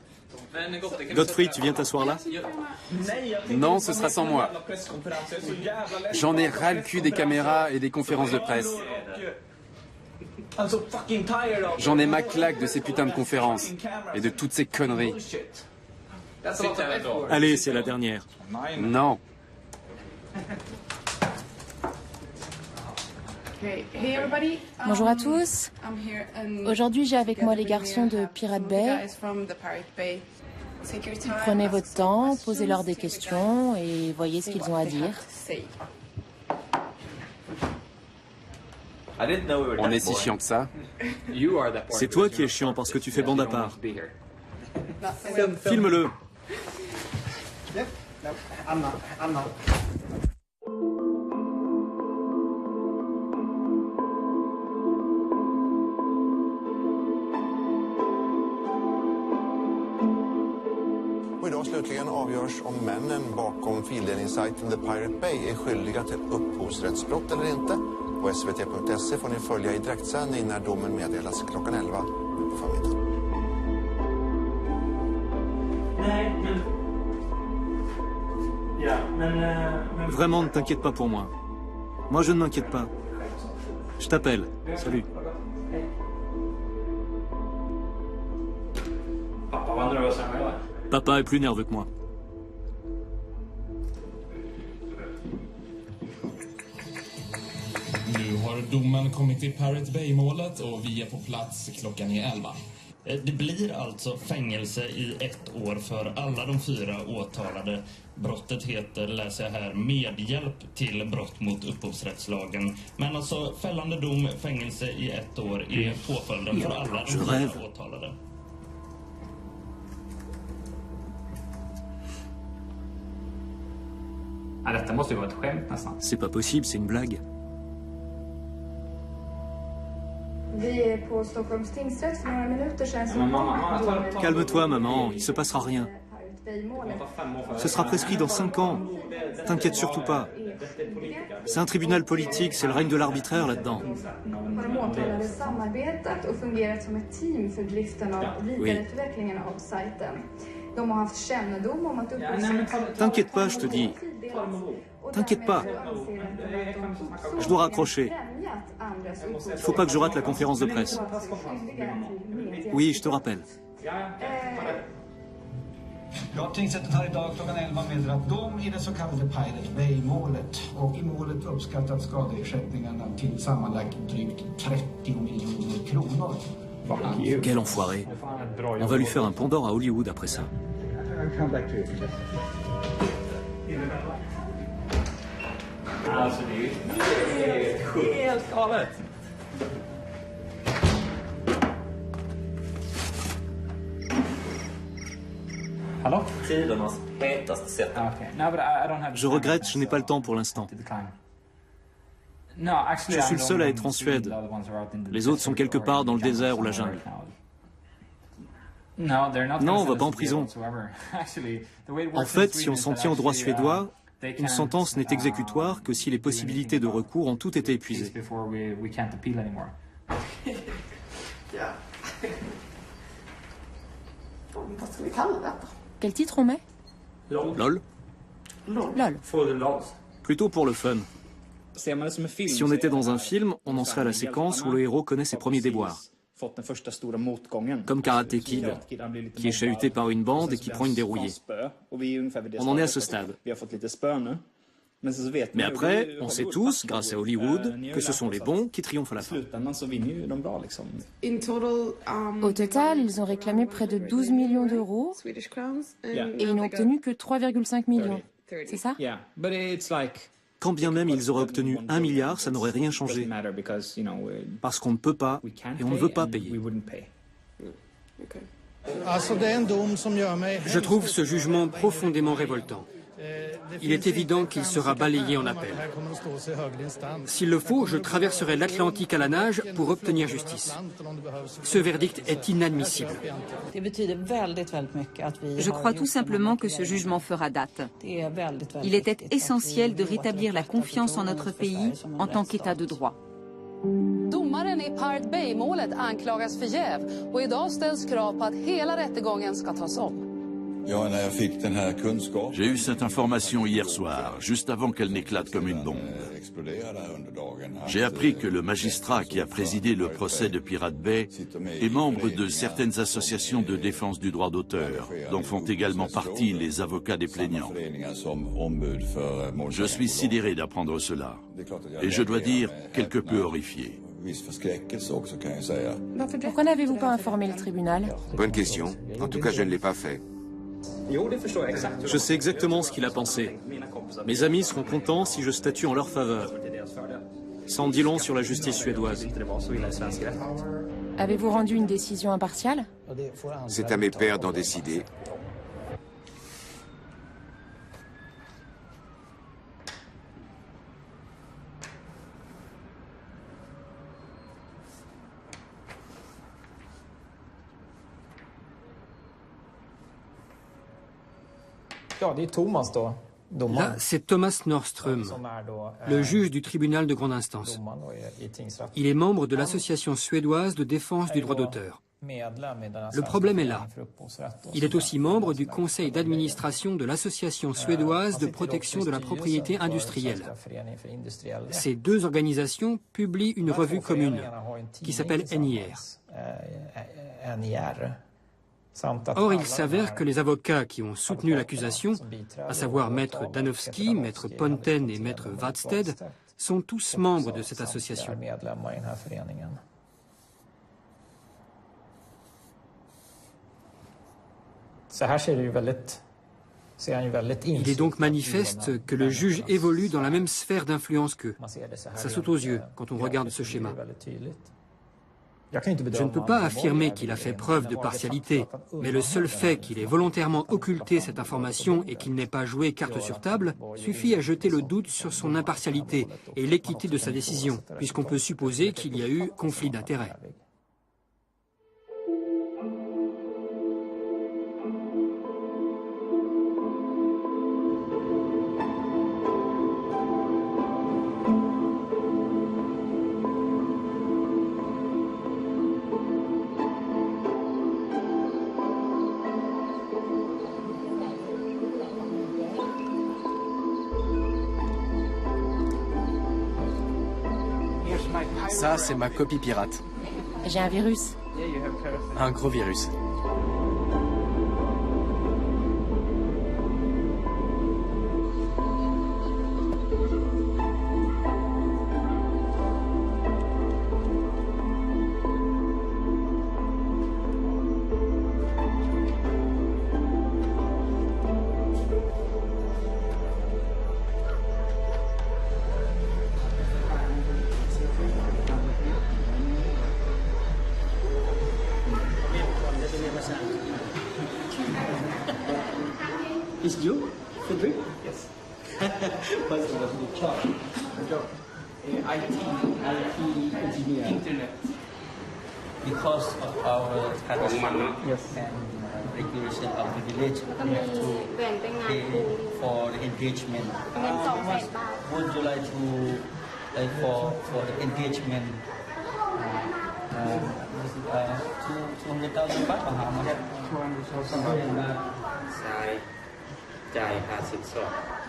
Gottfried, tu viens t'asseoir là? Non, ce sera sans moi. J'en ai ras le cul des caméras et des conférences de presse. J'en ai ma claque de ces putains de conférences et de toutes ces conneries. Allez, c'est la dernière. Non. Bonjour à tous. Aujourd'hui, j'ai avec moi les garçons de Pirate Bay. Prenez votre temps, posez-leur des questions et voyez ce qu'ils ont à dire. On est si chiant que ça. C'est toi qui es chiant parce que tu fais bande à part. Filme-le. Och idag slutligen avgörs om männen bakom fildelningssajten The Pirate Bay är skyldiga till upphovsrättsbrott eller inte. På svt.se får ni följa i direktsändning när domen meddelas klockan 11 på förmiddagen. Vraiment, ne t'inquiète pas pour moi. Moi, je ne m'inquiète pas. Je t'appelle. Salut. Papa est plus nerveux que moi. Nu har domen kommit till Pirate Bay-målet och vi är på plats, klockan är 11. Det blir alltså fängelse i 1 år för alla de 4 åtalade. Brottet heter, läser jag här, medhjälp till brott mot upphovsrättslagen. Men alltså fällande dom, fängelse i 1 år är påföljden för alla de 4 åtalade. Ja, detta måste ju vara ett skämt nästan. C'est pas possible, c'est une blague. Vi är på Stockholms tingsrätt för några minuter sedan. Calme-toi, maman, il se passera rien. Ce sera prescrit dans 5 ans. T'inquiète surtout pas. C'est un tribunal politique, c'est le règne de l'arbitraire là-dedans. De åtalade samarbetat och fungerat som ett team för driften av vidareutvecklingen av sajten. De har haft kännedom om att T'inquiète pas, je te dis. T'inquiète pas. Je dois raccrocher. Il faut pas que je rate la conférence de presse. Oui, je te rappelle. Ja, tingsrätten har idag klockan 11 meddelat dom i det så kallade Pirate Bay-målet. Och i målet uppskattat skadeersättningarna till sammanlagt drygt 30 miljoner kronor. Quel enfoiré. On va lui faire un pont d'or à Hollywood après ça. Alltså det är helt galet. Hallå? Tidernas hetaste sätt. Je regrette, je n'ai pas le temps pour l'instant. Je suis le seul à être en Suède. Les autres sont quelque part dans le désert ou la jungle. Non, on va pas en prison. En fait, si on s'en tient au droit suédois, une sentence n'est exécutoire que si les possibilités de recours ont toutes été épuisées. Quel titre on met? LOL. LOL. Plutôt pour le fun. Si on était dans un film, on en serait à la séquence où le héros connaît ses premiers déboires. Comme Karate Kid, qui est chahuté par une bande et qui prend une dérouillée. On en est à ce stade. Mais après, on sait tous, grâce à Hollywood, que ce sont les bons qui triomphent à la fin. Au total, ils ont réclamé près de 12 millions d'euros et ils n'ont obtenu que 3,5 millions. C'est ça? Quand bien même ils auraient obtenu 1 milliard, ça n'aurait rien changé. Parce qu'on ne peut pas et on ne veut pas payer. Je trouve ce jugement profondément révoltant. Il est évident qu'il sera balayé en appel. S'il le faut, je traverserai l'Atlantique à la nage pour obtenir justice. Ce verdict est inadmissible. Je crois tout simplement que ce jugement fera date. Il était essentiel de rétablir la confiance en notre pays en tant qu'État de droit. Domaren i Pirate Bay-målet anklagas för jäv och idag ställs krav på att hela rättegången ska tas om. J'ai eu cette information hier soir, juste avant qu'elle n'éclate comme une bombe. J'ai appris que le magistrat qui a présidé le procès de Pirate Bay est membre de certaines associations de défense du droit d'auteur, dont font également partie les avocats des plaignants. Je suis sidéré d'apprendre cela, et je dois dire quelque peu horrifié. Pourquoi n'avez-vous pas informé le tribunal? Bonne question. En tout cas, je ne l'ai pas fait. Je sais exactement ce qu'il a pensé. Mes amis seront contents si je statue en leur faveur. Ça en dit long sur la justice suédoise. Avez-vous rendu une décision impartiale? C'est à mes pairs d'en décider. Là, c'est Thomas Norström, le juge du tribunal de grande instance. Il est membre de l'association suédoise de défense du droit d'auteur. Le problème est là. Il est aussi membre du conseil d'administration de l'association suédoise de protection de la propriété industrielle. Ces deux organisations publient une revue commune qui s'appelle NIR. Or, il s'avère que les avocats qui ont soutenu l'accusation, à savoir Maître Danowski, Maître Ponten et Maître Wadsted, sont tous membres de cette association. Il est donc manifeste que le juge évolue dans la même sphère d'influence qu'eux. Ça saute aux yeux quand on regarde ce schéma. Je ne peux pas affirmer qu'il a fait preuve de partialité, mais le seul fait qu'il ait volontairement occulté cette information et qu'il n'ait pas joué carte sur table suffit à jeter le doute sur son impartialité et l'équité de sa décision, puisqu'on peut supposer qu'il y a eu conflit d'intérêts. Ça, c'est ma copie pirate. J'ai un virus. Un gros virus. It's you, Frederick? Yes. What's the job? IT engineer. Internet. Because of our yes. And regulation of the village, we have to pay for the engagement. Would you like to for the engagement? 200,000 baht or how much? 200,000 baht.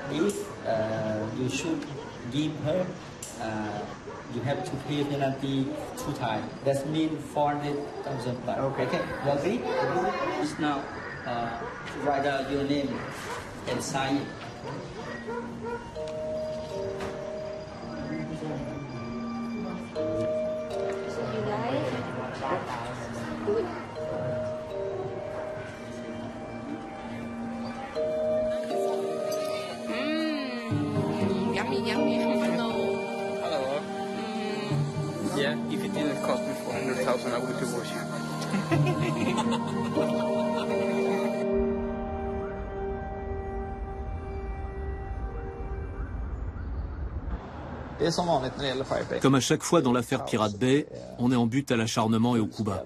If you should give her, you have to pay penalty 2 times. That means 400,000 baht. Okay. You agree? Just now, write down your name and sign it. Yummy. Hello. Yeah, if it didn't cost me 400,000, I would divorce you. Comme à chaque fois dans l'affaire Pirate Bay, on est en butte à l'acharnement et au coup bas.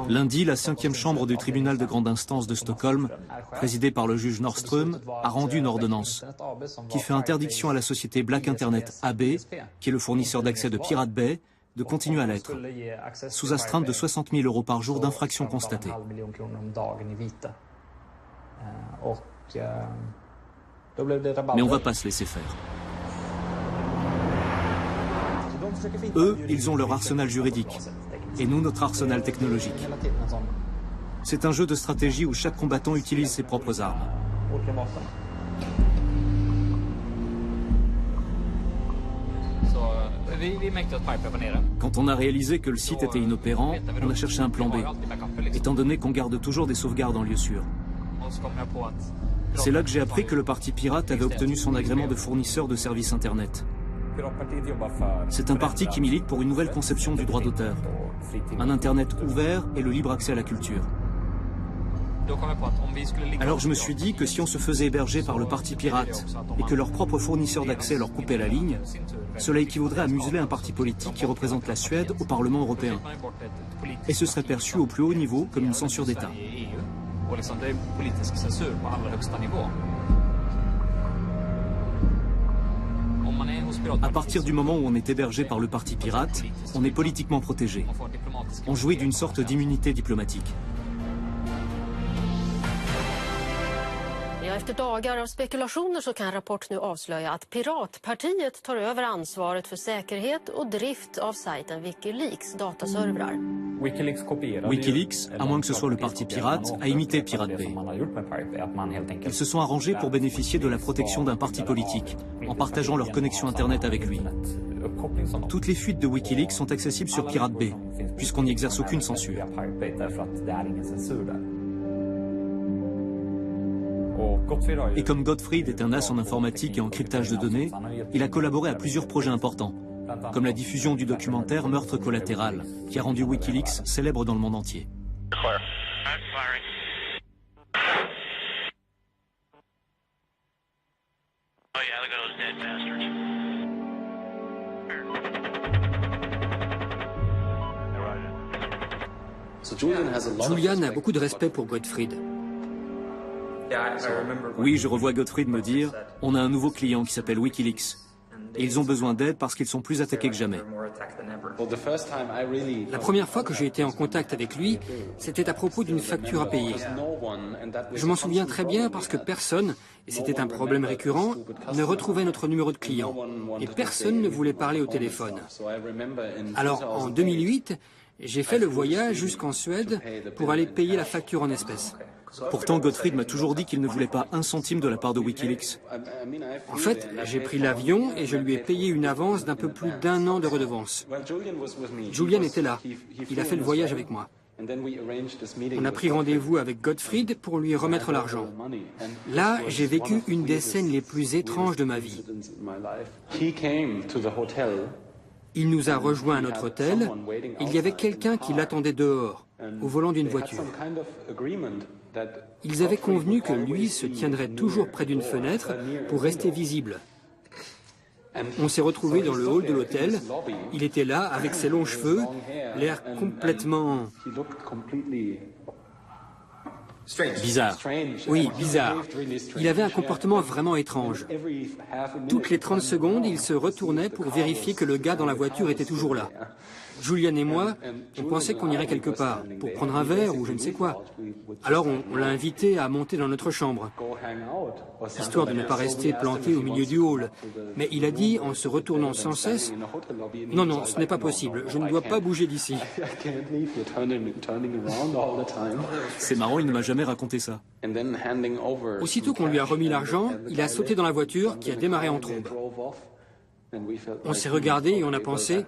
Lundi, la 5e chambre du tribunal de grande instance de Stockholm, présidée par le juge Norström, a rendu une ordonnance qui fait interdiction à la société Black Internet AB, qui est le fournisseur d'accès de Pirate Bay, de continuer à l'être, sous astreinte de 60 000 € par jour d'infractions constatées. Mais on ne va pas se laisser faire. Eux, ils ont leur arsenal juridique, et nous notre arsenal technologique. C'est un jeu de stratégie où chaque combattant utilise ses propres armes. Quand on a réalisé que le site était inopérant, on a cherché un plan B, étant donné qu'on garde toujours des sauvegardes en lieu sûr. C'est là que j'ai appris que le parti pirate avait obtenu son agrément de fournisseur de services Internet. C'est un parti qui milite pour une nouvelle conception du droit d'auteur, un Internet ouvert et le libre accès à la culture. Alors je me suis dit que si on se faisait héberger par le parti pirate et que leur propre fournisseur d'accès leur coupait la ligne, cela équivaudrait à museler un parti politique qui représente la Suède au Parlement européen. Et ce serait perçu au plus haut niveau comme une censure d'État. À partir du moment où on est hébergé par le parti pirate, on est politiquement protégé. On jouit d'une sorte d'immunité diplomatique. Efter dagar av spekulationer så kan Rapport nu avslöja att Piratpartiet tar över ansvaret för säkerhet och drift av sajten Wikileaks dataservrar. Wikileaks, à moins que ce soit le parti pirate, a imité Pirate Bay. Ils se sont arrangés pour bénéficier de la protection d'un parti politique, en partageant leur connexion Internet avec lui. Toutes les fuites de Wikileaks sont accessibles sur Pirate Bay, puisqu'on n'y exerce aucune censure. Et comme Gottfried est un as en informatique et en cryptage de données, il a collaboré à plusieurs projets importants, comme la diffusion du documentaire Meurtre collatéral, qui a rendu Wikileaks célèbre dans le monde entier. Julian a beaucoup de respect pour Gottfried. Oui, je revois Gottfried me dire « On a un nouveau client qui s'appelle Wikileaks. Et ils ont besoin d'aide parce qu'ils sont plus attaqués que jamais. » La première fois que j'ai été en contact avec lui, c'était à propos d'une facture à payer. Je m'en souviens très bien parce que personne, et c'était un problème récurrent, ne retrouvait notre numéro de client. Et personne ne voulait parler au téléphone. Alors, en 2008, j'ai fait le voyage jusqu'en Suède pour aller payer la facture en espèces. Pourtant, Gottfried m'a toujours dit qu'il ne voulait pas un centime de la part de Wikileaks. En fait, j'ai pris l'avion et je lui ai payé une avance d'un peu plus d'1 an de redevance. Julian était là. Il a fait le voyage avec moi. On a pris rendez-vous avec Gottfried pour lui remettre l'argent. Là, j'ai vécu une des scènes les plus étranges de ma vie. Il nous a rejoints à notre hôtel. Il y avait quelqu'un qui l'attendait dehors, au volant d'une voiture. Ils avaient convenu que lui se tiendrait toujours près d'une fenêtre pour rester visible. On s'est retrouvés dans le hall de l'hôtel. Il était là, avec ses longs cheveux, l'air complètement... bizarre. Oui, bizarre. Il avait un comportement vraiment étrange. Toutes les 30 secondes, il se retournait pour vérifier que le gars dans la voiture était toujours là. Julian et moi, on pensait qu'on irait quelque part, pour prendre un verre ou je ne sais quoi. Alors on l'a invité à monter dans notre chambre, histoire de ne pas rester planté au milieu du hall. Mais il a dit, en se retournant sans cesse, « Non, non, ce n'est pas possible, je ne dois pas bouger d'ici. » C'est marrant, il ne m'a jamais raconté ça. Aussitôt qu'on lui a remis l'argent, il a sauté dans la voiture qui a démarré en trombe. On s'est regardé et on a pensé...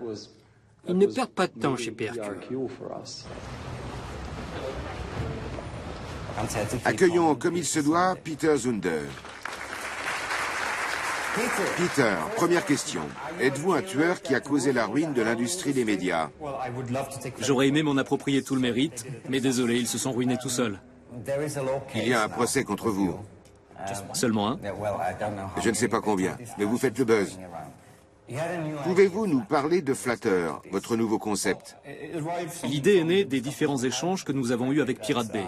Ils ne perdent pas de temps chez PRQ. Accueillons comme il se doit Peter Zunder. Peter, première question. Êtes-vous un tueur qui a causé la ruine de l'industrie des médias? J'aurais aimé m'en approprier tout le mérite, mais désolé, ils se sont ruinés tout seuls. Il y a un procès contre vous. Seulement un? Je ne sais pas combien, mais vous faites le buzz. Pouvez-vous nous parler de Flutter, votre nouveau concept? L'idée est née des différents échanges que nous avons eus avec Pirate Bay.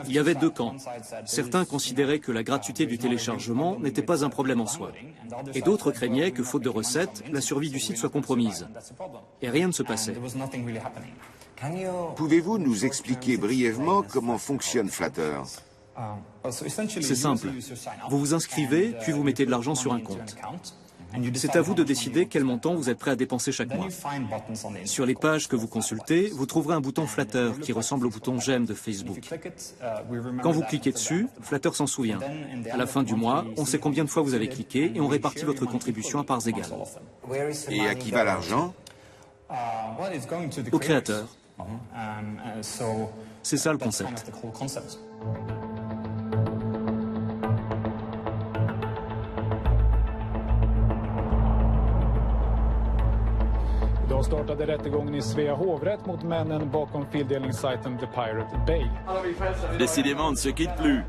Il y avait deux camps. Certains considéraient que la gratuité du téléchargement n'était pas un problème en soi. Et d'autres craignaient que, faute de recettes, la survie du site soit compromise. Et rien ne se passait. Pouvez-vous nous expliquer brièvement comment fonctionne Flutter? C'est simple. Vous vous inscrivez, puis vous mettez de l'argent sur un compte. C'est à vous de décider quel montant vous êtes prêt à dépenser chaque mois. Sur les pages que vous consultez, vous trouverez un bouton Flutter qui ressemble au bouton J'aime de Facebook. Quand vous cliquez dessus, Flutter s'en souvient. À la fin du mois, on sait combien de fois vous avez cliqué et on répartit votre contribution à parts égales. Et à qui va l'argent? Au créateur. C'est ça le concept. Idag startade rättegången i Svea hovrätt mot männen bakom fildelningssajten The Pirate Bay. Décidément, on ne se quitte plus.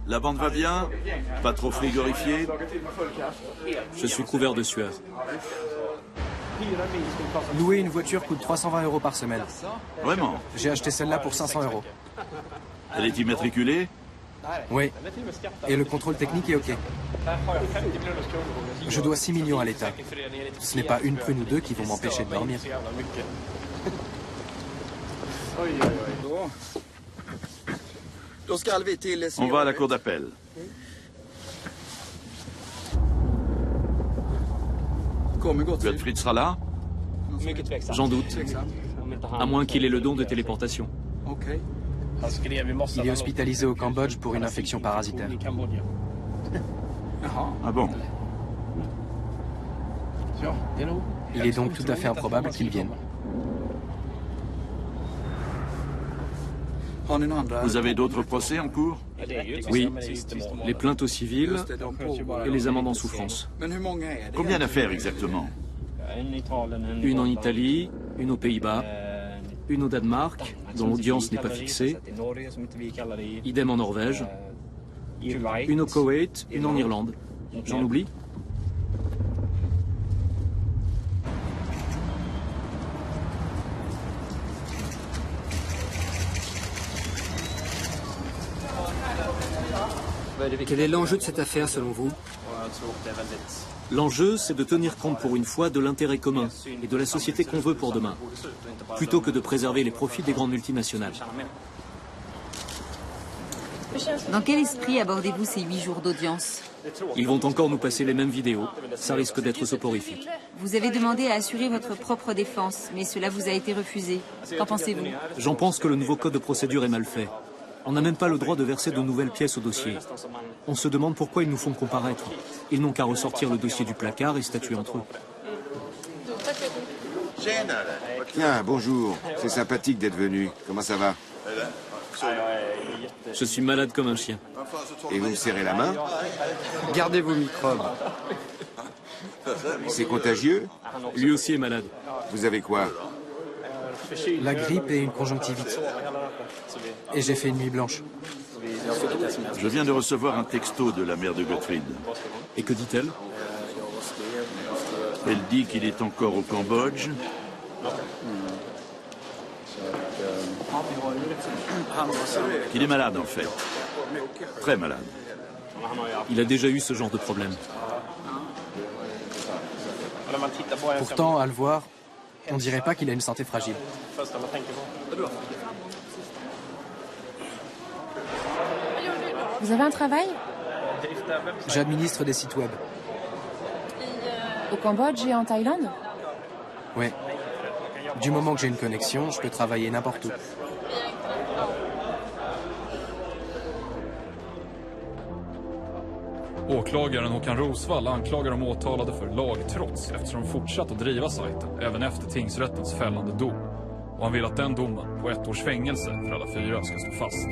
La bande va bien? Pas trop frigorifiée? Je suis couvert de sueur. Louer une voiture coûte 320 € par semaine. Vraiment? J'ai acheté celle-là pour 500 €. Elle est immatriculée? Oui. Et le contrôle technique est OK. Je dois 6 millions à l'État. Ce n'est pas une prune ou deux qui vont m'empêcher de dormir. On va à la cour d'appel. Gottfried sera là? J'en doute. À moins qu'il ait le don de téléportation. Il est hospitalisé au Cambodge pour une infection parasitaire. Ah bon? Il est donc tout à fait improbable qu'il vienne. Vous avez d'autres procès en cours? Oui, les plaintes au civil et les amendes en souffrance. Combien d'affaires exactement? Une en Italie, une aux Pays-Bas, une au Danemark, dont l'audience n'est pas fixée, idem en Norvège, une au Koweït, une en Irlande. J'en oublie? Quel est l'enjeu de cette affaire selon vous? L'enjeu, c'est de tenir compte pour une fois de l'intérêt commun et de la société qu'on veut pour demain, plutôt que de préserver les profits des grandes multinationales. Dans quel esprit abordez-vous ces 8 jours d'audience? Ils vont encore nous passer les mêmes vidéos. Ça risque d'être soporifique. Vous avez demandé à assurer votre propre défense, mais cela vous a été refusé. Qu'en pensez-vous? J'en pense que le nouveau code de procédure est mal fait. On n'a même pas le droit de verser de nouvelles pièces au dossier. On se demande pourquoi ils nous font comparaître. Ils n'ont qu'à ressortir le dossier du placard et statuer entre eux. Tiens, bonjour. C'est sympathique d'être venu. Comment ça va? Je suis malade comme un chien. Et vous me serrez la main? Gardez vos microbes. C'est contagieux? Lui aussi est malade. Vous avez quoi? La grippe et une conjonctivite. Et j'ai fait une nuit blanche. Je viens de recevoir un texto de la mère de Gottfried. Et que dit-elle? Elle dit qu'il est encore au Cambodge. Qu'il est malade en fait. Très malade. Il a déjà eu ce genre de problème. Pourtant, à le voir, on dirait pas qu'il a une santé fragile. Vous avez un travail? J'administre des sites web. Au Cambodge et en Thaïlande? Oui. Du moment que j'ai une connexion, je peux travailler n'importe où. Åklagaren Håkan Rosvall anklagar de åtalade för lagtrots eftersom de fortsatt att driva sajten även efter tingsrättens fällande dom. Och han vill att den domen på 1 års fängelse för alla 4 ska stå fast.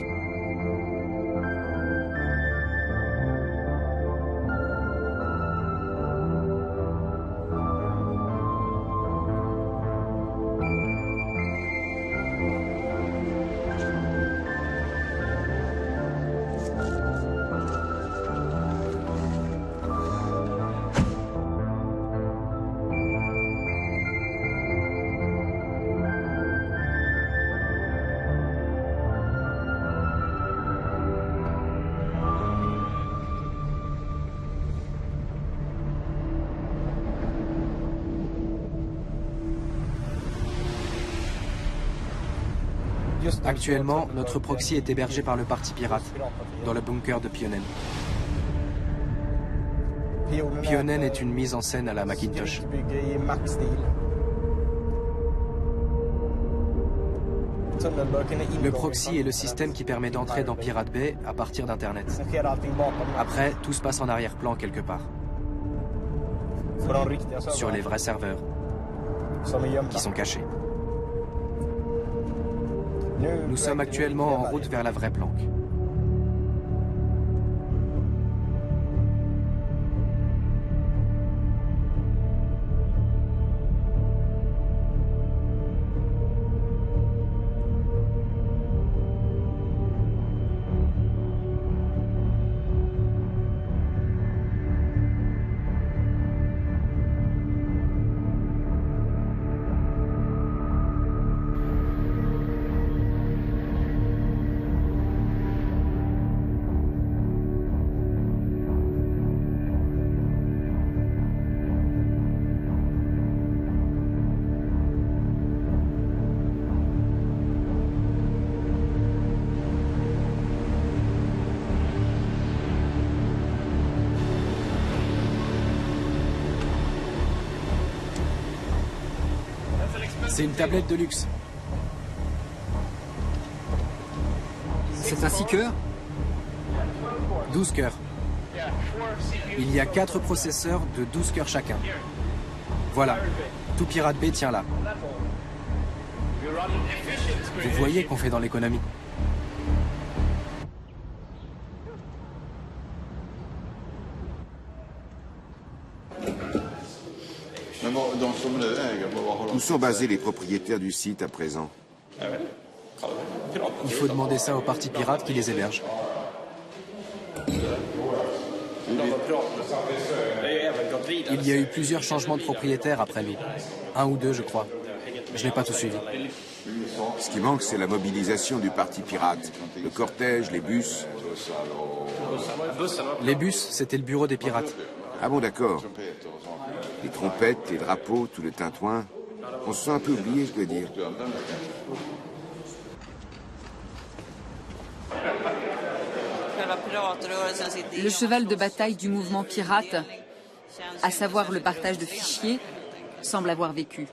Actuellement, notre proxy est hébergé par le Parti pirate, dans le bunker de Pionen. Pionen est une mise en scène à la Macintosh. Le proxy est le système qui permet d'entrer dans Pirate Bay à partir d'Internet. Après, tout se passe en arrière-plan quelque part. Sur les vrais serveurs, qui sont cachés. Nous sommes actuellement en route vers la vraie planque. C'est une tablette de luxe. C'est un 6 cœurs? 12 cœurs. Il y a 4 processeurs de 12 cœurs chacun. Voilà, tout Pirate Bay tient là. Vous voyez qu'on fait dans l'économie. Où sont basés les propriétaires du site à présent? Il faut demander ça au Parti pirate qui les héberge. Il y a eu plusieurs changements de propriétaires après nous. 1 ou 2, je crois. Je n'ai pas tout suivi. Ce qui manque, c'est la mobilisation du Parti pirate. Le cortège, les bus. Les bus, c'était le bureau des pirates. Ah bon, d'accord. Les trompettes, les drapeaux, tout le tintouin. On se sent un peu oublié, je dois dire. Le cheval de bataille du mouvement pirate, à savoir le partage de fichiers, semble avoir vécu.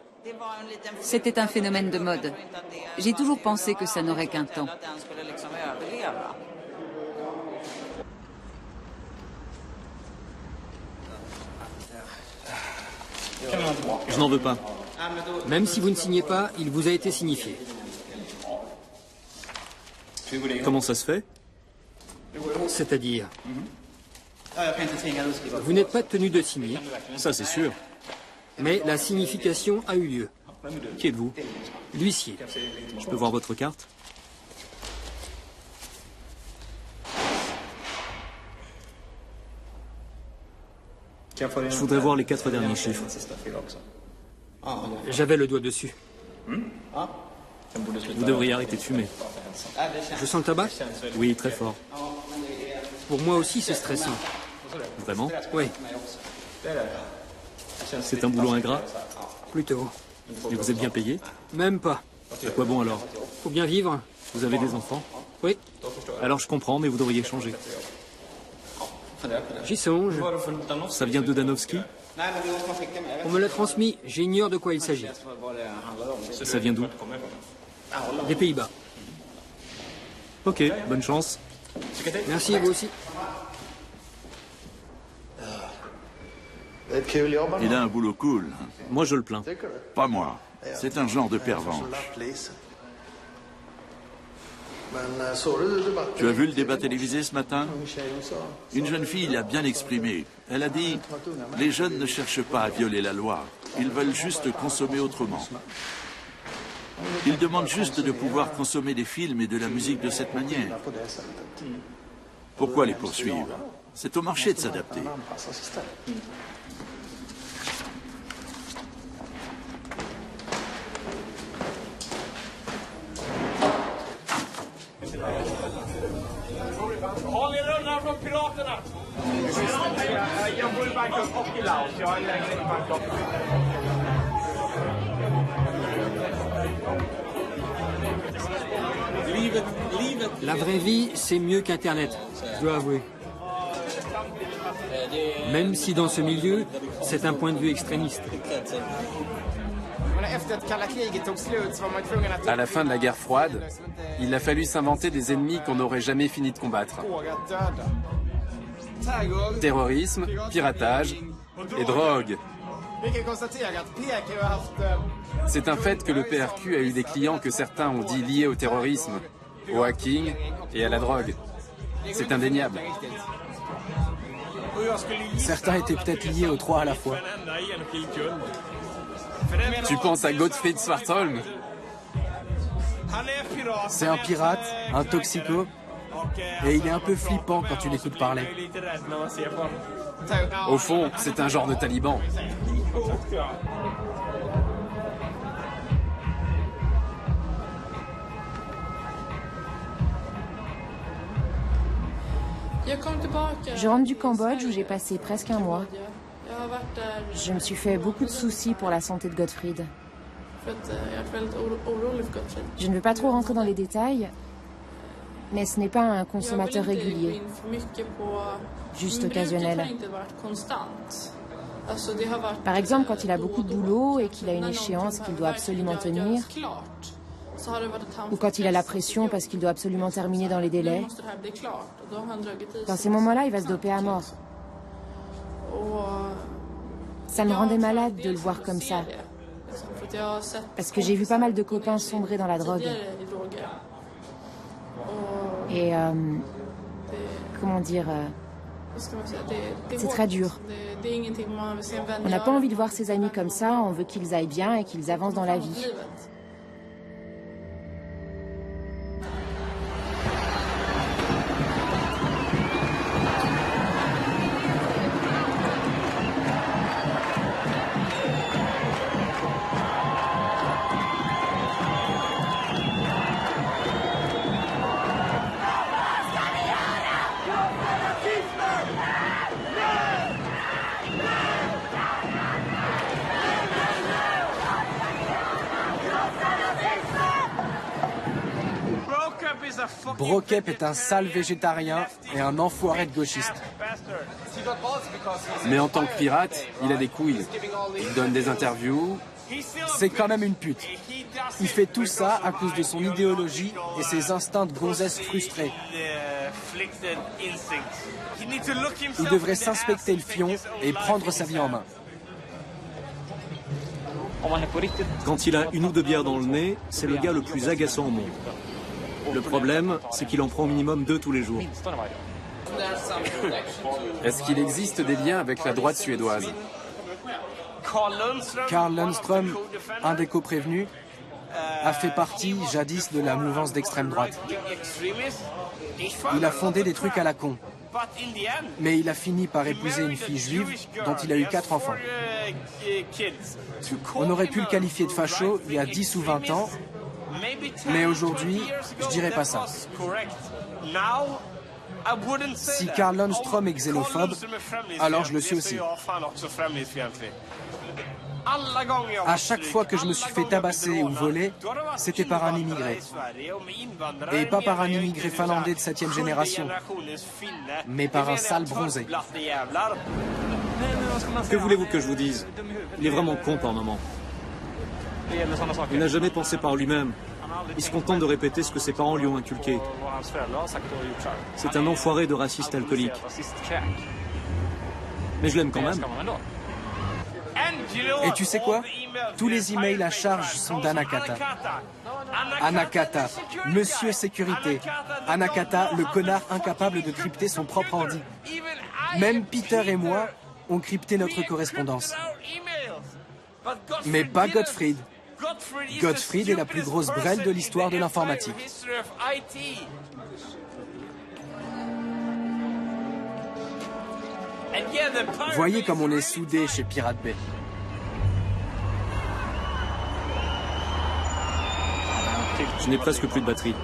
C'était un phénomène de mode. J'ai toujours pensé que ça n'aurait qu'un temps. Je n'en veux pas. Même si vous ne signez pas, il vous a été signifié. Comment ça se fait? C'est-à-dire, vous n'êtes pas tenu de signer. Ça, c'est sûr. Mais la signification a eu lieu. Qui êtes-vous? L'huissier. Je peux voir votre carte? Je voudrais voir les 4 derniers chiffres. J'avais le doigt dessus. Vous devriez arrêter de fumer. Je sens le tabac? Oui, très fort. Pour moi aussi, c'est stressant. Vraiment? Oui. C'est un boulot ingrat? Plutôt. Et vous êtes bien payé? Même pas. À quoi bon alors? Faut bien vivre. Vous avez des enfants? Oui. Alors je comprends, mais vous devriez changer. J'y songe. Ça vient de Danovski? On me l'a transmis, j'ignore de quoi il s'agit. Ça vient d'où? Des Pays-Bas. Ok, bonne chance. Merci, vous aussi. Il a un boulot cool. Moi, je le plains. Pas moi. C'est un genre de pervenche. Tu as vu le débat télévisé ce matin? Une jeune fille l'a bien exprimé. Elle a dit « Les jeunes ne cherchent pas à violer la loi. Ils veulent juste consommer autrement. Ils demandent juste de pouvoir consommer des films et de la musique de cette manière. Pourquoi les poursuivre? C'est au marché de s'adapter. » Har ni rullar från Piraterna? Jag bor i Bangkok och i Laos. Jag har en lägenhet i Bangkok. La vraie vie, c'est mieux qu'Internet, je dois avouer. Même si dans ce milieu, c'est un point de vue extrémiste. À la fin de la guerre froide, il a fallu s'inventer des ennemis qu'on n'aurait jamais fini de combattre. Terrorisme, piratage et drogue. C'est un fait que le PRQ a eu des clients que certains ont dit liés au terrorisme, au hacking et à la drogue. C'est indéniable. Certains étaient peut-être liés aux trois à la fois. Tu penses à Gottfried Svartholm? C'est un pirate, un toxico, et il est un peu flippant quand tu l'écoutes parler. Au fond, c'est un genre de taliban. Je rentre du Cambodge où j'ai passé presque un mois. Je me suis fait beaucoup de soucis pour la santé de Gottfried. Je ne veux pas trop rentrer dans les détails, mais ce n'est pas un consommateur régulier, juste occasionnel. Par exemple, quand il a beaucoup de boulot et qu'il a une échéance qu'il doit absolument tenir, ou quand il a la pression parce qu'il doit absolument terminer dans les délais. Dans ces moments-là, il va se doper à mort. Ça me rendait malade de le voir comme ça, parce que j'ai vu pas mal de copains sombrer dans la drogue. Et comment dire, c'est très dur. On n'a pas envie de voir ses amis comme ça, on veut qu'ils aillent bien et qu'ils avancent dans la vie. Brokep est un sale végétarien et un enfoiré de gauchiste. Mais en tant que pirate, il a des couilles. Il donne des interviews. C'est quand même une pute. Il fait tout ça à cause de son idéologie et ses instincts de gonzesse frustrés. Il devrait s'inspecter le fion et prendre sa vie en main. Quand il a une ou deux bières dans le nez, c'est le gars le plus agaçant au monde. Le problème, c'est qu'il en prend au minimum 2 tous les jours. Est-ce qu'il existe des liens avec la droite suédoise? Carl Lundström, un des coprévenus, a fait partie jadis de la mouvance d'extrême droite. Il a fondé des trucs à la con. Mais il a fini par épouser une fille juive dont il a eu 4 enfants. On aurait pu le qualifier de facho il y a 10 ou 20 ans, mais aujourd'hui, je dirais pas ça. Si Carl Lundström est xénophobe, alors je le suis aussi. À chaque fois que je me suis fait tabasser ou voler, c'était par un immigré. Et pas par un immigré finlandais de 7e génération, mais par un sale bronzé. Que voulez-vous que je vous dise? Il est vraiment con par moment. Il n'a jamais pensé par lui-même. Il se contente de répéter ce que ses parents lui ont inculqué. C'est un enfoiré de raciste alcoolique. Mais je l'aime quand même. Et tu sais quoi? Tous les emails à charge sont d'Anakata. Anakata, Monsieur Sécurité. Anakata, le connard incapable de crypter son propre ordi. Même Peter et moi ont crypté notre correspondance. Mais pas Gottfried. Gottfried est la plus grosse brêle de l'histoire de l'informatique. Voyez comme on est soudés chez Pirate Bay. Je n'ai presque plus de batterie.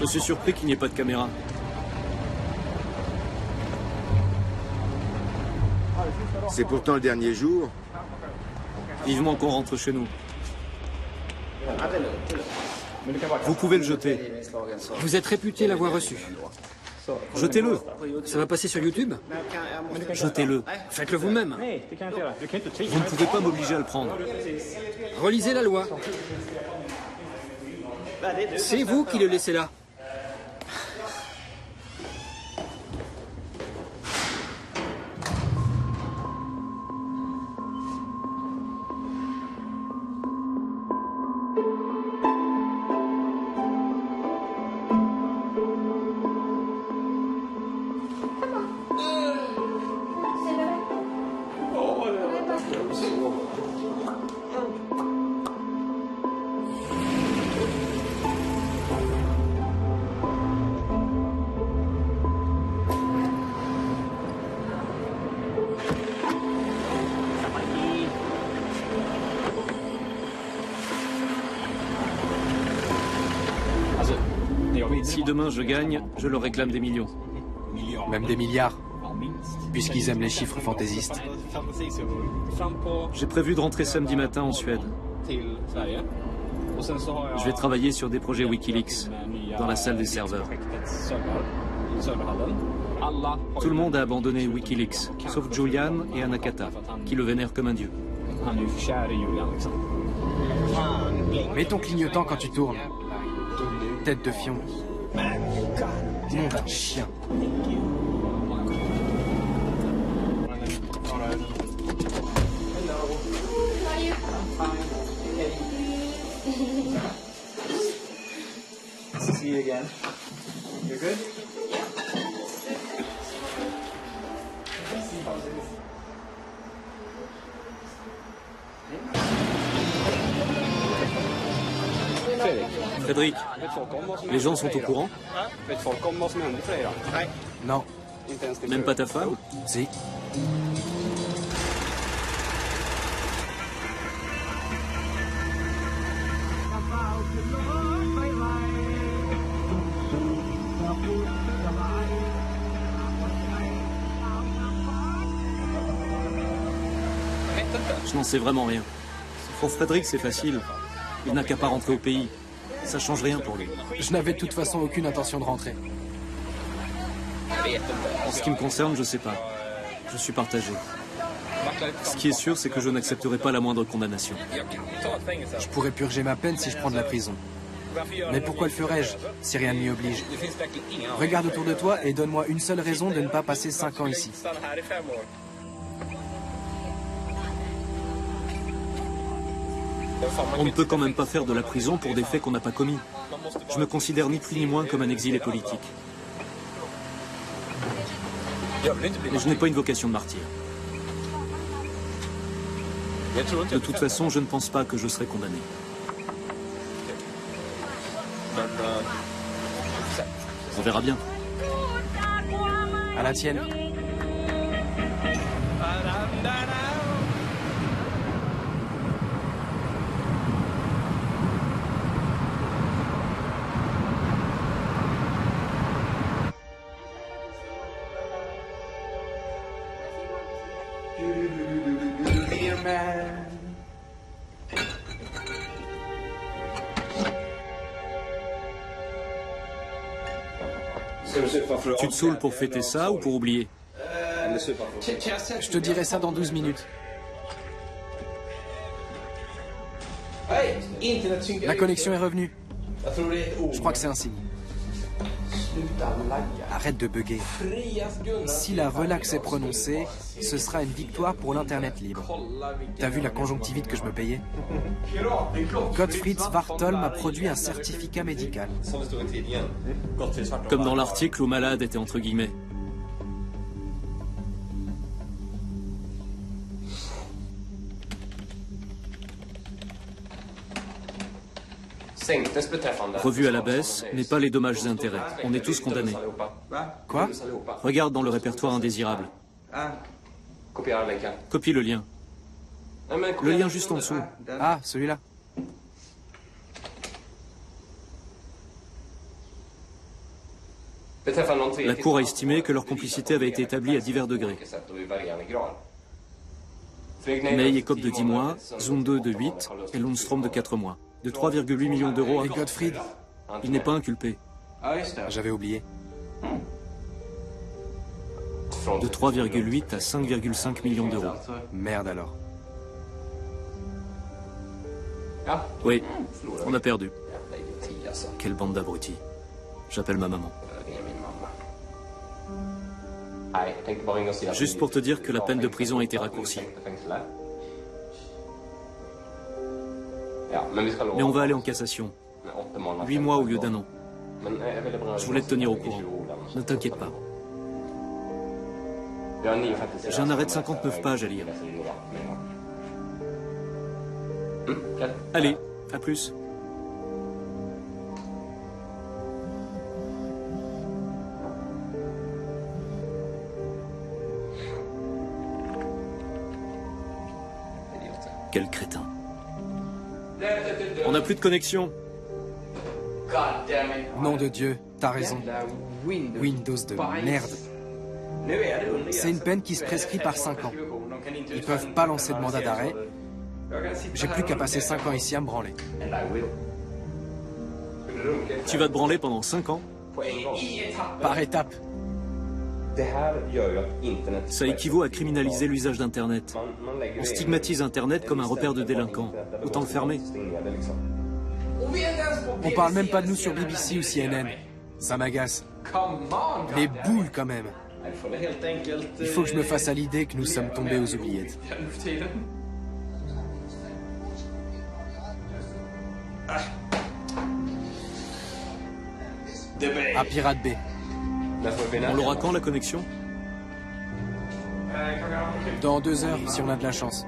Je suis surpris qu'il n'y ait pas de caméra. C'est pourtant le dernier jour. Vivement qu'on rentre chez nous. Vous pouvez le jeter. Vous êtes réputé l'avoir reçu. Jetez-le. Ça va passer sur YouTube? Jetez-le. Faites-le vous-même. Vous ne pouvez pas m'obliger à le prendre. Relisez la loi. C'est vous qui le laissez là. Si demain je gagne, je leur réclame des millions. Même des milliards, puisqu'ils aiment les chiffres fantaisistes. J'ai prévu de rentrer samedi matin en Suède. Je vais travailler sur des projets Wikileaks, dans la salle des serveurs. Tout le monde a abandonné Wikileaks, sauf Julian et Anakata, qui le vénèrent comme un dieu. Mets ton clignotant quand tu tournes. Tête de fion. Nom d'un chien. See you again. You're good? Frédéric, les gens sont au courant? Non. Même pas ta femme? Si. Je n'en sais vraiment rien. Pour Frédéric, c'est facile. Il n'a qu'à pas rentrer au pays. Ça change rien pour lui. Je n'avais de toute façon aucune intention de rentrer. En ce qui me concerne, je sais pas. Je suis partagé. Ce qui est sûr, c'est que je n'accepterai pas la moindre condamnation. Je pourrais purger ma peine si je prends de la prison. Mais pourquoi le ferais-je si rien ne m'y oblige? Regarde autour de toi et donne-moi une seule raison de ne pas passer 5 ans ici. On ne peut quand même pas faire de la prison pour des faits qu'on n'a pas commis. Je me considère ni plus ni moins comme un exilé politique. Mais je n'ai pas une vocation de martyr. De toute façon, je ne pense pas que je serai condamné. On verra bien. À la tienne. Tu te saoules pour fêter ça ou pour oublier? Je te dirai ça dans 12 minutes. La connexion est revenue. Je crois que c'est un signe. Arrête de bugger. Si la relaxe est prononcée, ce sera une victoire pour l'Internet libre. T'as vu la conjonctivite que je me payais? Gottfried Svartholm a produit un certificat médical. Comme dans l'article où malade était entre guillemets. Revu à la baisse, mais pas les dommages et intérêts. On est tous condamnés. Quoi? Regarde dans le répertoire indésirable. Copie le lien. Le lien juste en dessous. Ah, celui-là. La Cour a estimé que leur complicité avait été établie à divers degrés. May écope de 10 mois, Zunde de 8 et Lundström de 4 mois. De 3,8 millions d'euros à Gottfried, il n'est pas inculpé. J'avais oublié. De 3,8 à 5,5 millions d'euros. Merde alors. Oui, on a perdu. Quelle bande d'abrutis. J'appelle ma maman. Juste pour te dire que la peine de prison a été raccourcie. Mais on va aller en cassation. 8 mois au lieu d'1 an. Je voulais te tenir au courant. Ne t'inquiète pas. J'ai un arrêt de 59 pages à lire. Allez, à plus. Quel crétin. On n'a plus de connexion. Nom de Dieu, t'as raison. Windows de merde. C'est une peine qui se prescrit par 5 ans. Ils peuvent pas lancer de mandat d'arrêt. J'ai plus qu'à passer 5 ans ici à me branler. Tu vas te branler pendant 5 ans? Par étape. Ça équivaut à criminaliser l'usage d'Internet. On stigmatise Internet comme un repère de délinquants. Autant le fermer. On parle même pas de nous sur BBC ou CNN. Ça m'agace. Les boules quand même. Il faut que je me fasse à l'idée que nous sommes tombés aux oubliettes. À Pirate Bay. On l'aura quand la connexion? Dans 2 heures, si on a de la chance.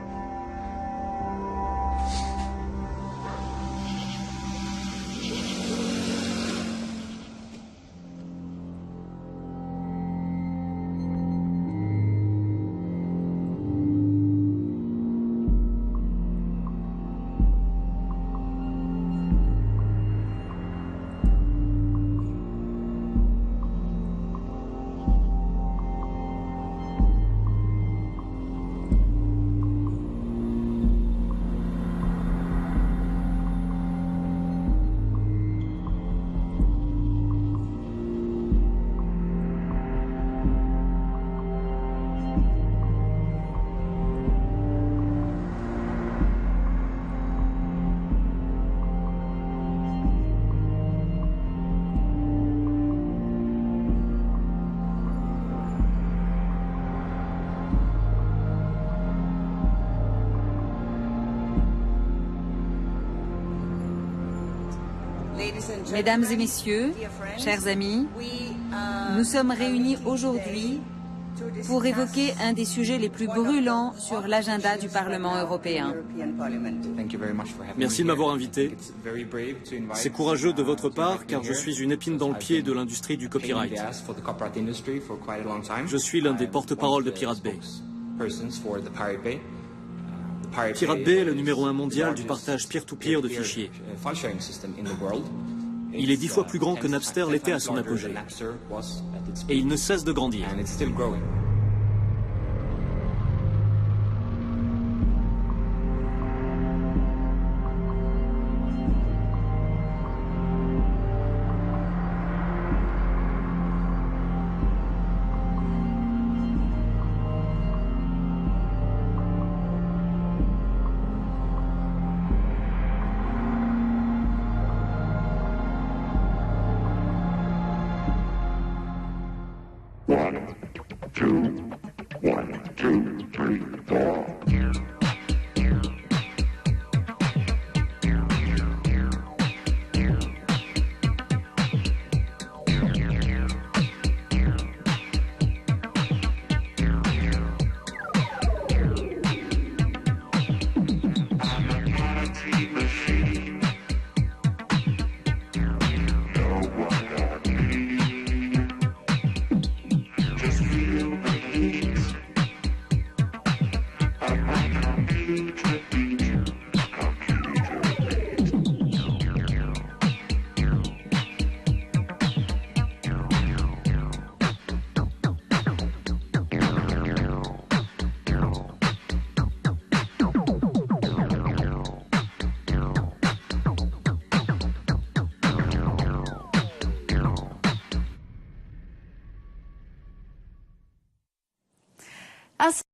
Mesdames et messieurs, chers amis, nous sommes réunis aujourd'hui pour évoquer un des sujets les plus brûlants sur l'agenda du Parlement européen. Merci de m'avoir invité. C'est courageux de votre part car je suis une épine dans le pied de l'industrie du copyright. Je suis l'un des porte-parole de Pirate Bay. Pirate Bay est le numéro 1 mondial du partage peer-to-peer de fichiers. Il est 10 fois plus grand que Napster l'était à son apogée. Et il ne cesse de grandir. Alltså